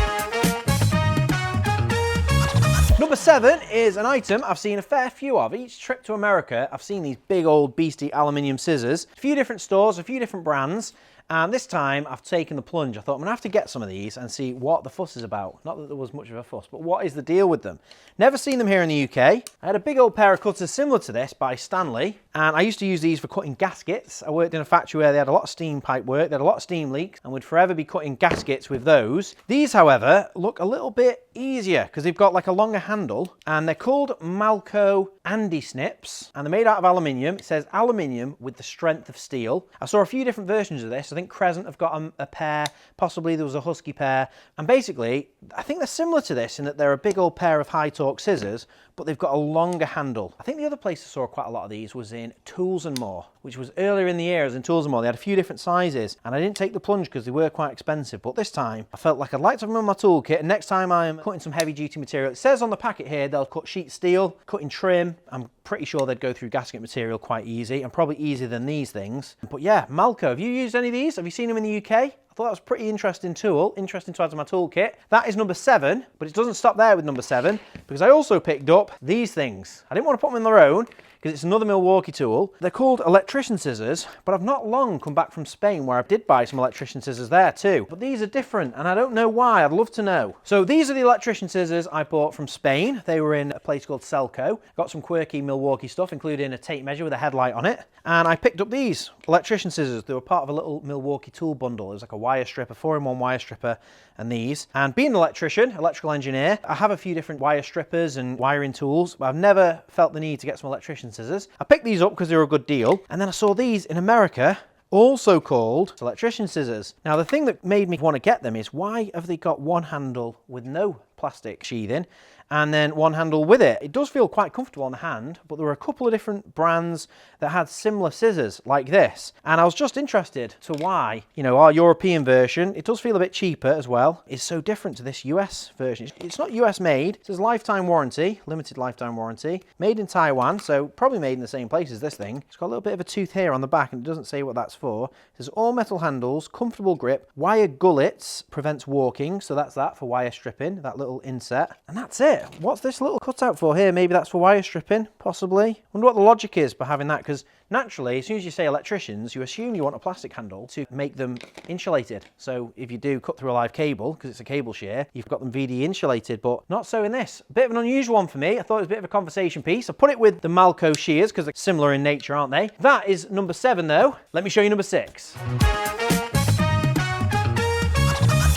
Number 7 is an item I've seen a fair few of. Each trip to America, I've seen these big old beastie aluminium scissors. A few different stores, a few different brands. And this time I've taken the plunge. I thought I'm gonna have to get some of these and see what the fuss is about. Not that there was much of a fuss, but what is the deal with them? Never seen them here in the UK. I had a big old pair of cutters similar to this by Stanley, and I used to use these for cutting gaskets. I worked in a factory where they had a lot of steam pipe work, they had a lot of steam leaks, and would forever be cutting gaskets with those. These, however, look a little bit easier because they've got like a longer handle, and they're called Malco Andy Snips, and they're made out of aluminium. It says aluminium with the strength of steel. I saw a few different versions of this. I think Crescent have got a pair, possibly there was a Husky pair, and basically I think they're similar to this in that they're a big old pair of high torque scissors, but they've got a longer handle. I think the other place I saw quite a lot of these was in Tools and More, which was earlier in the year. As in Tools and More, they had a few different sizes, and I didn't take the plunge because they were quite expensive, but this time I felt like I'd like to have them in my toolkit, and next time I'm cutting some heavy duty material, it says on the packet here they'll cut sheet steel, cutting trim. I'm pretty sure they'd go through gasket material quite easy, and probably easier than these things. But yeah, Malco, have you used any of these? Have you seen them in the UK? I thought that was a pretty interesting tool, interesting to add to my toolkit. That is number 7, but it doesn't stop there with number 7, because I also picked up these things. I didn't want to put them in their own, because it's another Milwaukee tool. They're called electrician scissors, but I've not long come back from Spain where I did buy some electrician scissors there too. But these are different, and I don't know why. I'd love to know. So these are the electrician scissors I bought from Spain. They were in a place called Selco. Got some quirky Milwaukee stuff, including a tape measure with a headlight on it. And I picked up these electrician scissors. They were part of a little Milwaukee tool bundle. It was like a wire stripper, 4-in-1 wire stripper, and these. And being an electrician, electrical engineer, I have a few different wire strippers and wiring tools, but I've never felt the need to get some electrician scissors. I picked these up because they were a good deal, and then I saw these in America, also called electrician scissors. Now the thing that made me want to get them is, why have they got one handle with no plastic sheathing and then one handle with it? It does feel quite comfortable on the hand, but there were a couple of different brands that had similar scissors like this. And I was just interested to why, you know, our European version, it does feel a bit cheaper as well, is so different to this US version. It's not US made. It says lifetime warranty, limited lifetime warranty, made in Taiwan, so probably made in the same place as this thing. It's got a little bit of a tooth here on the back, and it doesn't say what that's for. It says all metal handles, comfortable grip, wire gullets, prevents walking, so that's that for wire stripping, that little inset, and that's it. What's this little cutout for here? Maybe that's for wire stripping, possibly. Wonder what the logic is for having that, because naturally, as soon as you say electricians, you assume you want a plastic handle to make them insulated. So if you do cut through a live cable, because it's a cable shear, you've got them VD insulated, but not so in this. A bit of an unusual one for me. I thought it was a bit of a conversation piece. I put it with the Malco shears, because they're similar in nature, aren't they? That is number 7 though. Let me show you number 6.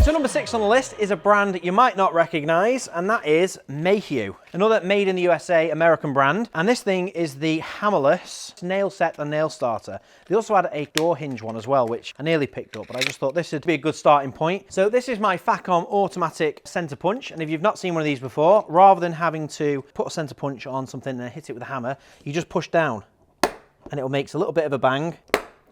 So number 6 on the list is a brand that you might not recognize, and that is Mayhew. Another made in the USA American brand. And this thing is the hammerless nail set and nail starter. They also had a door hinge one as well, which I nearly picked up, but I just thought this would be a good starting point. So this is my Facom automatic center punch. And if you've not seen one of these before, rather than having to put a center punch on something and hit it with a hammer, you just push down and it makes a little bit of a bang.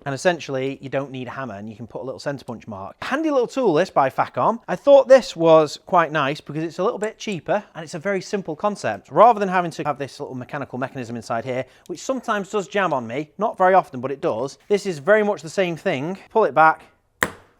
And essentially, you don't need a hammer and you can put a little center punch mark. Handy little tool this by Facom. I thought this was quite nice because it's a little bit cheaper and it's a very simple concept. Rather than having to have this little mechanical mechanism inside here, which sometimes does jam on me, not very often, but it does. This is very much the same thing. Pull it back,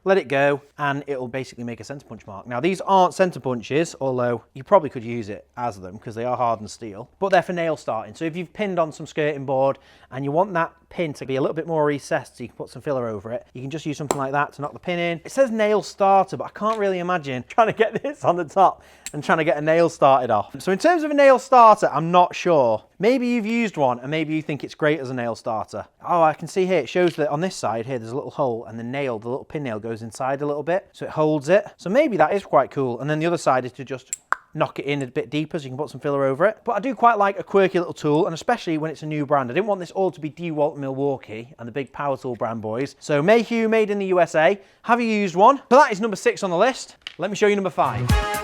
let it go, and it'll basically make a center punch mark. Now these aren't center punches, although you probably could use it as them because they are hardened steel, but they're for nail starting. So if you've pinned on some skirting board and you want that pin to be a little bit more recessed so you can put some filler over it, you can just use something like that to knock the pin in. It says nail starter, but I can't really imagine trying to get this on the top and trying to get a nail started off. So in terms of a nail starter, I'm not sure. Maybe you've used one and maybe you think it's great as a nail starter. Oh, I can see here, it shows that on this side here, there's a little hole and the nail, the little pin nail goes inside a little bit, so it holds it. So maybe that is quite cool. And then the other side is to just knock it in a bit deeper so you can put some filler over it. But I do quite like a quirky little tool, and especially when it's a new brand. I didn't want this all to be DeWalt Milwaukee and the big power tool brand boys. So Mayhew, made in the USA. Have you used one? So that is number 6 on the list. Let me show you number 5.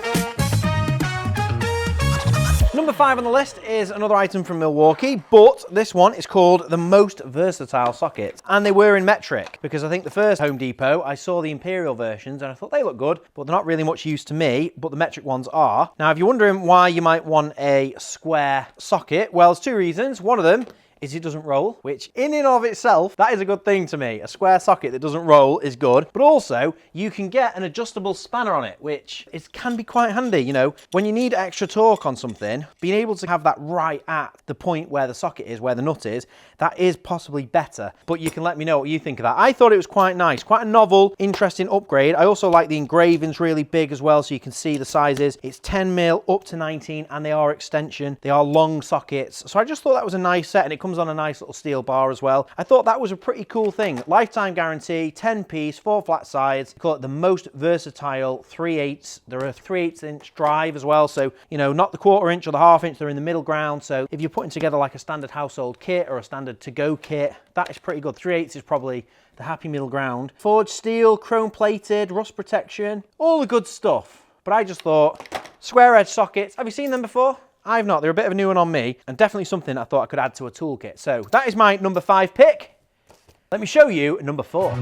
Number 5 on the list is another item from Milwaukee, but this one is called the most versatile socket. And they were in metric, because I think the first Home Depot, I saw the Imperial versions and I thought they look good, but they're not really much use to me, but the metric ones are. Now, if you're wondering why you might want a square socket, well, there's 2 reasons. One of them is it doesn't roll, which in and of itself, that is a good thing to me. A square socket that doesn't roll is good, but also you can get an adjustable spanner on it, which can be quite handy. You know, when you need extra torque on something, being able to have that right at the point where the socket is, where the nut is, that is possibly better, but you can let me know what you think of that. I thought it was quite nice, quite a novel, interesting upgrade. I also like the engravings really big as well, so you can see the sizes. It's 10mm up to 19, and they are extension. They are long sockets. So I just thought that was a nice set, and it comes on a nice little steel bar as well. I thought that was a pretty cool thing. Lifetime guarantee, 10 piece, 4 flat sides. They call it the most versatile 3/8. There are 3/8 inch drive as well, so you know, not the 1/4 inch or the 1/2 inch, they're in the middle ground. So if you're putting together like a standard household kit or a standard to-go kit, that is pretty good. 3/8 is probably the happy middle ground. Forged steel, chrome plated, rust protection, all the good stuff. But I just thought, square edge sockets, have you seen them before? I've not. They're a bit of a new one on me, and definitely something I thought I could add to a toolkit. So that is my number 5 pick. Let me show you number 4.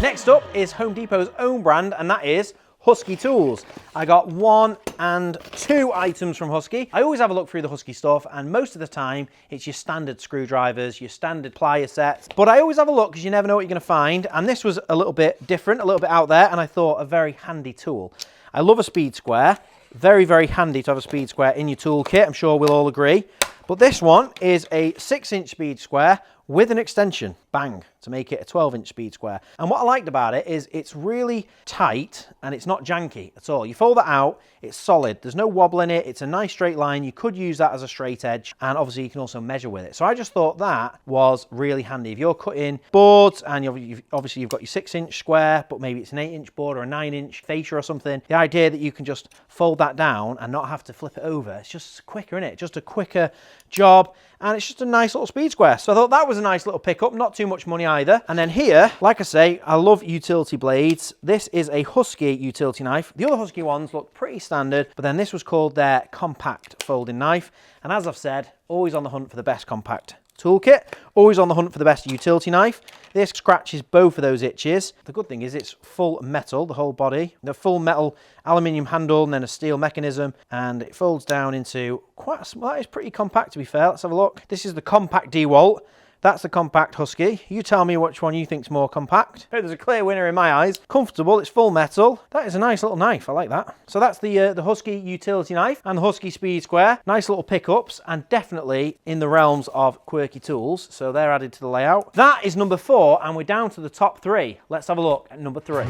Next up is Home Depot's own brand, and that is Husky tools. I got 1 and 2 items from Husky. I always have a look through the Husky stuff, and most of the time it's your standard screwdrivers, your standard plier sets, but I always have a look because you never know what you're going to find, and this was a little bit different, a little bit out there, and I thought a very handy tool. I love a speed square. Very, very handy to have a speed square in your toolkit. I'm sure we'll all agree. But this one is a 6-inch speed square with an extension, bang, to make it a 12-inch speed square. And what I liked about it is it's really tight and it's not janky at all. You fold that out, it's solid. There's no wobble in it. It's a nice straight line. You could use that as a straight edge, and obviously you can also measure with it. So I just thought that was really handy. If you're cutting boards and obviously you've got your 6-inch square, but maybe it's an 8-inch board or a 9-inch fascia or something, the idea that you can just fold that down and not have to flip it over, it's just quicker, isn't it? Just a quicker job, and it's just a nice little speed square. So I thought that was a nice little pickup, not too much money either. And then here, like I say, I love utility blades. This is a Husky utility knife. The other Husky ones look pretty standard, but then this was called their compact folding knife. And as I've said, always on the hunt for the best compact toolkit, always on the hunt for the best utility knife. This scratches both of those itches. The good thing is it's full metal, the whole body, the full metal aluminium handle and then a steel mechanism, and it folds down into quite a small, it's pretty compact to be fair. Let's have a look. This is the compact DeWalt. That's the compact Husky. You tell me which one you think's more compact. There's a clear winner in my eyes. Comfortable, it's full metal. That is a nice little knife, I like that. So that's the Husky utility knife and the Husky speed square. Nice little pickups and definitely in the realms of quirky tools. So they're added to the layout. That is number 4 and we're down to the top 3. Let's have a look at number 3.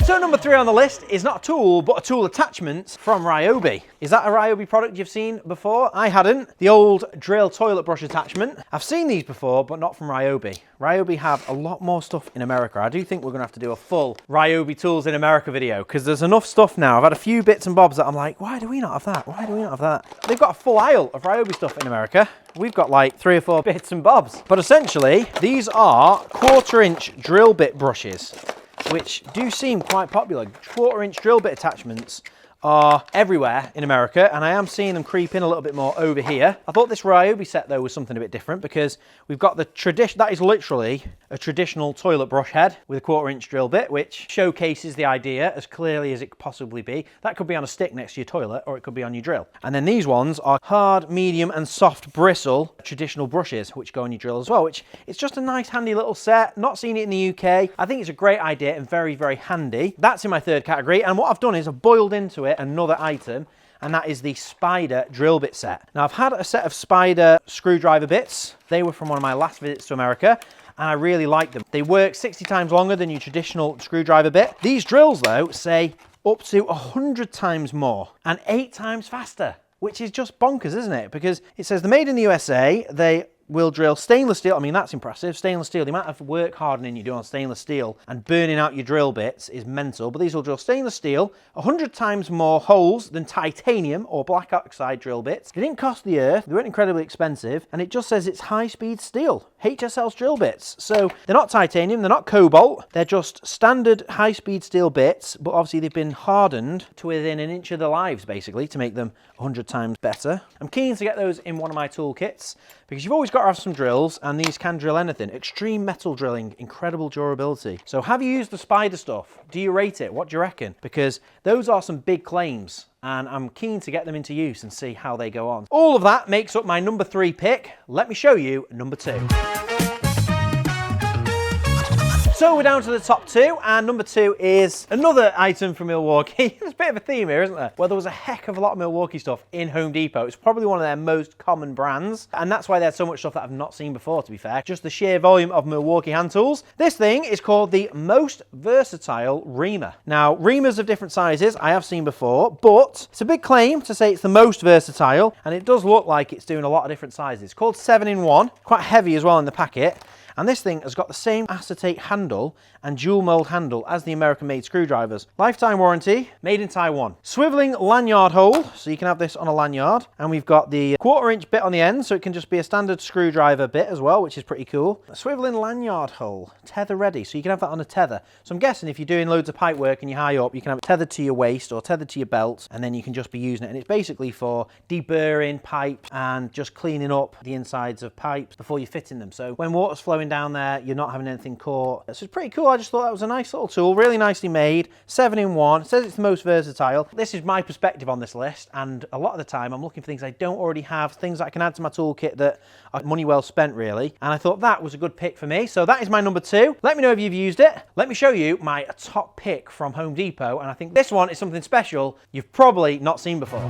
So number 3 on the list is not a tool, but a tool attachment from Ryobi. Is that a Ryobi product you've seen before? I hadn't. The old drill toilet brush attachment. I've seen these before, but not from Ryobi. Ryobi have a lot more stuff in America. I do think we're gonna have to do a full Ryobi tools in America video, because there's enough stuff now. I've had a few bits and bobs that I'm like, why do we not have that? Why do we not have that? They've got a full aisle of Ryobi stuff in America. We've got like 3 or 4 bits and bobs. But essentially, these are 1/4-inch drill bit brushes, which do seem quite popular. 1/4-inch drill bit attachments are everywhere in America, and I am seeing them creep in a little bit more over here. I thought this Ryobi set though was something a bit different, because we've got the tradition, that is literally a traditional toilet brush head with a 1/4-inch drill bit, which showcases the idea as clearly as it could possibly be. That could be on a stick next to your toilet, or it could be on your drill. And then these ones are hard, medium and soft bristle traditional brushes, which go on your drill as well, which it's just a nice handy little set. Not seen it in the UK. I think it's a great idea and very, very handy. That's in my 3rd category, and what I've done is I've boiled into it another item, and that is the Spider drill bit set. Now I've had a set of Spider screwdriver bits. They were from one of my last visits to America, and I really like them. They work 60 times longer than your traditional screwdriver bit. These drills though say up to 100 times more and 8 times faster, which is just bonkers, isn't it? Because it says they're made in the USA, they will drill stainless steel. I mean, that's impressive. Stainless steel, the amount of work hardening you do on stainless steel and burning out your drill bits is mental, but these will drill stainless steel 100 times more holes than titanium or black oxide drill bits. They didn't cost the earth, they weren't incredibly expensive, and it just says it's high-speed steel, HSL's drill bits. So they're not titanium, they're not cobalt, they're just standard high-speed steel bits, but obviously they've been hardened to within an inch of their lives, basically, to make them 100 times better. I'm keen to get those in one of my toolkits, because you've always got to have some drills, and these can drill anything. Extreme metal drilling, incredible durability. So have you used the Spider stuff? Do you rate it? What do you reckon? Because those are some big claims, and I'm keen to get them into use and see how they go on. All of that makes up my number 3 pick. Let me show you number 2. So we're down to the top 2, and number 2 is another item from Milwaukee. There's a bit of a theme here, isn't there? Well, there was a heck of a lot of Milwaukee stuff in Home Depot. It's probably one of their most common brands, and that's why they had so much stuff that I've not seen before, to be fair. Just the sheer volume of Milwaukee hand tools. This thing is called the Most Versatile Reamer. Now, Reamers of different sizes I have seen before, but it's a big claim to say it's the most versatile, and it does look like it's doing a lot of different sizes. It's called 7-in-1, quite heavy as well in the packet. And this thing has got the same acetate handle and dual mold handle as the American-made screwdrivers. Lifetime warranty, made in Taiwan. Swiveling lanyard hole, so you can have this on a lanyard. And we've got the 1/4-inch bit on the end, so it can just be a standard screwdriver bit as well, which is pretty cool. A swiveling lanyard hole, tether ready, so you can have that on a tether. So I'm guessing if you're doing loads of pipe work and you're high up, you can have it tethered to your waist or tethered to your belt, and then you can just be using it. And it's basically for deburring pipes and just cleaning up the insides of pipes before you're fitting them. So when water's flowing going down there, you're not having anything caught. So it's pretty cool. I just thought that was a nice little tool, really nicely made, 7-in-1. It says it's the most versatile. This is my perspective on this list, and a lot of the time I'm looking for things I don't already have, things that I can add to my toolkit that are money well spent, really. And I thought that was a good pick for me. So that is my number 2. Let me know if you've used it. Let me show you my top pick from Home Depot, and I think this one is something special you've probably not seen before.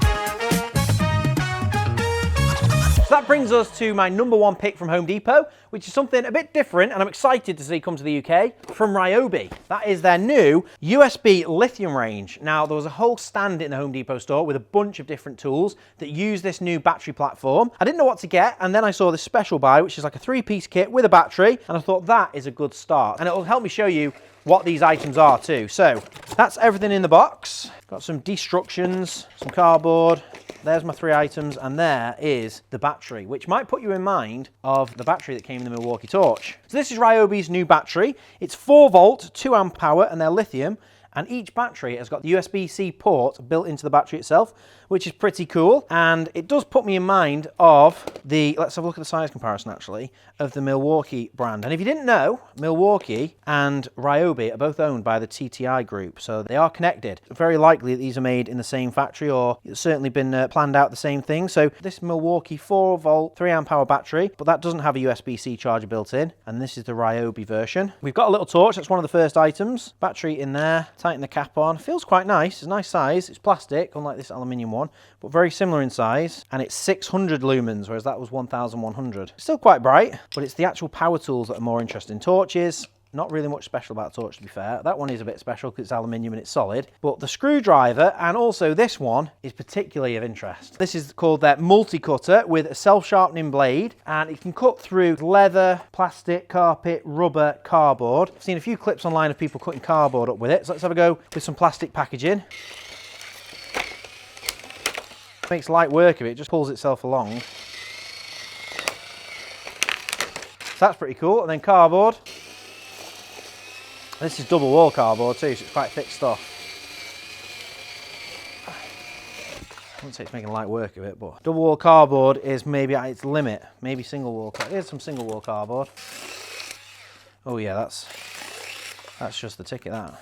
So that brings us to my number 1 pick from Home Depot, which is something a bit different and I'm excited to see come to the UK, from Ryobi. That is their new USB lithium range. Now, there was a whole stand in the Home Depot store with a bunch of different tools that use this new battery platform. I didn't know what to get, and then I saw this special buy, which is like a 3-piece kit with a battery, and I thought that is a good start. And it'll help me show you what these items are too. So that's everything in the box. Got some destructions, some cardboard. There's my 3 items, and there is the battery, which might put you in mind of the battery that came in the Milwaukee Torch. So this is Ryobi's new battery. It's 4 volt, 2 amp power, and they're lithium. And each battery has got the USB-C port built into the battery itself, which is pretty cool. And it does put me in mind of the, let's have a look at the size comparison actually, of the Milwaukee brand. And if you didn't know, Milwaukee and Ryobi are both owned by the TTI group, so they are connected. Very likely that these are made in the same factory, or it's certainly been planned out the same thing. So this Milwaukee 4 volt, 3 amp hour battery, but that doesn't have a USB-C charger built in. And this is the Ryobi version. We've got a little torch, that's one of the first items. Battery in there. Tighten the cap on. Feels quite nice. It's a nice size. It's plastic, unlike this aluminium one, but very similar in size. And it's 600 lumens, whereas that was 1100. Still quite bright, but it's the actual power tools that are more interesting. Torches, not really much special about a torch, to be fair. That one is a bit special because it's aluminium and it's solid. But the screwdriver, and also this one, is particularly of interest. This is called their multi-cutter with a self-sharpening blade, and it can cut through leather, plastic, carpet, rubber, cardboard. I've seen a few clips online of people cutting cardboard up with it. So let's have a go with some plastic packaging. Makes light work of it, just pulls itself along. So that's pretty cool. And then cardboard. This is double wall cardboard too, so it's quite thick stuff. I wouldn't say it's making light work of it, but double wall cardboard is maybe at its limit. Maybe single wall cardboard. Here's some single wall cardboard. Oh yeah, that's just the ticket, that.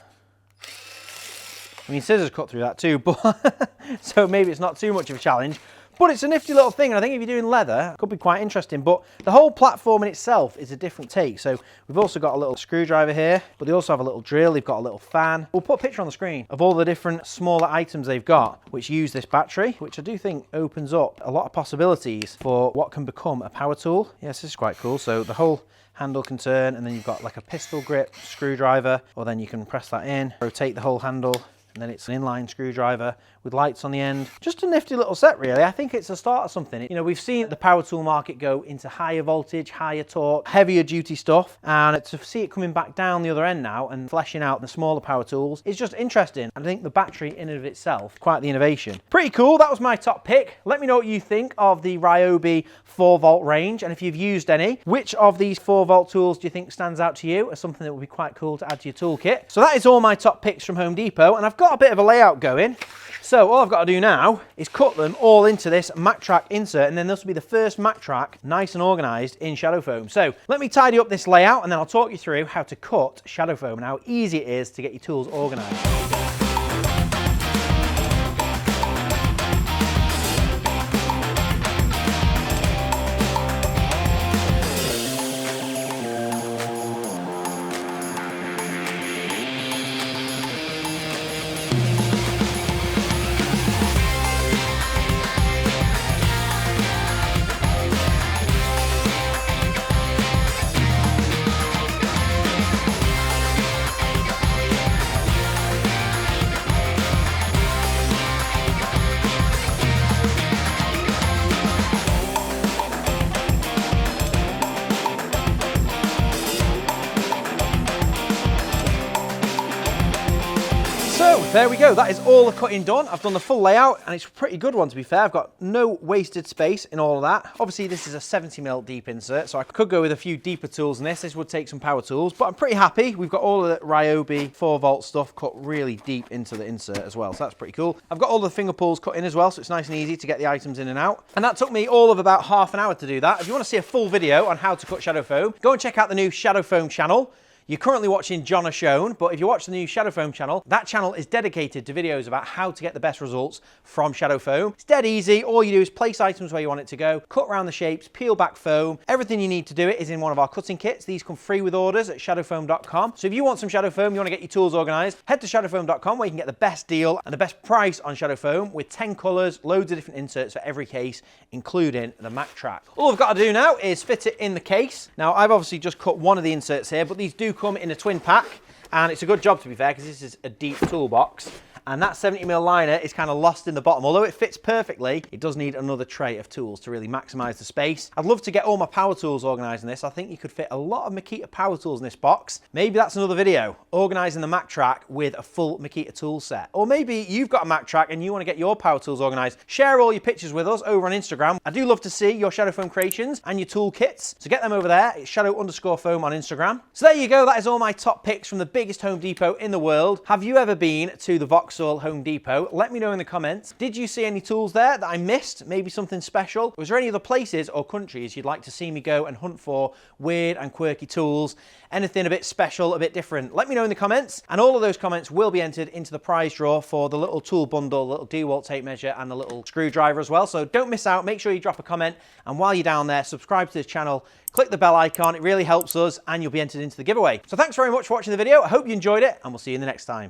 I mean, scissors cut through that too, but so maybe it's not too much of a challenge. But it's a nifty little thing, and I think if you're doing leather, it could be quite interesting. But the whole platform in itself is a different take. So we've also got a little screwdriver here, but they also have a little drill. They've got a little fan. We'll put a picture on the screen of all the different smaller items they've got, which use this battery, which I do think opens up a lot of possibilities for what can become a power tool. Yes, this is quite cool. So the whole handle can turn, and then you've got like a pistol grip screwdriver, or then you can press that in, rotate the whole handle, and then it's an inline screwdriver with lights on the end. Just a nifty little set, really. I think it's a start of something. You know, we've seen the power tool market go into higher voltage, higher torque, heavier duty stuff, and to see it coming back down the other end now and fleshing out the smaller power tools is just interesting. I think the battery in and of itself, quite the innovation. Pretty cool. That was my top pick. Let me know what you think of the Ryobi 4 volt range, and if you've used any, which of these 4 volt tools do you think stands out to you as something that would be quite cool to add to your toolkit? So that is all my top picks from Home Depot, and I've got a bit of a layout going. So all I've got to do now is cut them all into this Maktrak insert, and then this will be the first Maktrak nice and organised in Shadow Foam. So let me tidy up this layout, and then I'll talk you through how to cut Shadow Foam and how easy it is to get your tools organised. There we go, that is all the cutting done. I've done the full layout and it's a pretty good one to be fair. I've got no wasted space in all of that. Obviously this is a 70mm deep insert, so I could go with a few deeper tools than this. This would take some power tools, but I'm pretty happy. We've got all of the Ryobi 4V stuff cut really deep into the insert as well, so that's pretty cool. I've got all the finger pulls cut in as well, so it's nice and easy to get the items in and out. And that took me all of about half an hour to do that. If you want to see a full video on how to cut shadow foam, go and check out the new Shadow Foam channel. You're currently watching John or Shown, but if you watch the new Shadow Foam channel, that channel is dedicated to videos about how to get the best results from shadow foam. It's dead easy. All you do is place items where you want it to go, cut around the shapes, peel back foam. Everything you need to do it is in one of our cutting kits. These come free with orders at shadowfoam.com. So if you want some shadow foam, you want to get your tools organized, head to shadowfoam.com where you can get the best deal and the best price on shadow foam with 10 colors, loads of different inserts for every case, including the Maktrak. All I've got to do now is fit it in the case. Now, I've obviously just cut one of the inserts here, but these do come in a twin pack, and it's a good job to be fair because this is a deep toolbox. And that 70mm liner is kind of lost in the bottom. Although it fits perfectly, it does need another tray of tools to really maximize the space. I'd love to get all my power tools organized in this. I think you could fit a lot of Makita power tools in this box. Maybe that's another video, organizing the Maktrak with a full Makita tool set. Or maybe you've got a Maktrak and you want to get your power tools organized. Share all your pictures with us over on Instagram. I do love to see your shadow foam creations and your tool kits. So get them over there. It's shadow_foam on Instagram. So there you go. That is all my top picks from the biggest Home Depot in the world. Have you ever been to the Vauxhall Home Depot? Let me know in the comments. Did you see any tools there that I missed? Maybe something special? Was there any other places or countries you'd like to see me go and hunt for weird and quirky tools? Anything a bit special, a bit different? Let me know in the comments, and all of those comments will be entered into the prize draw for the little tool bundle, little DeWalt tape measure and the little screwdriver as well. So don't miss out. Make sure you drop a comment, and while you're down there, subscribe to this channel, click the bell icon. It really helps us and you'll be entered into the giveaway. So thanks very much for watching the video. I hope you enjoyed it, and we'll see you in the next time.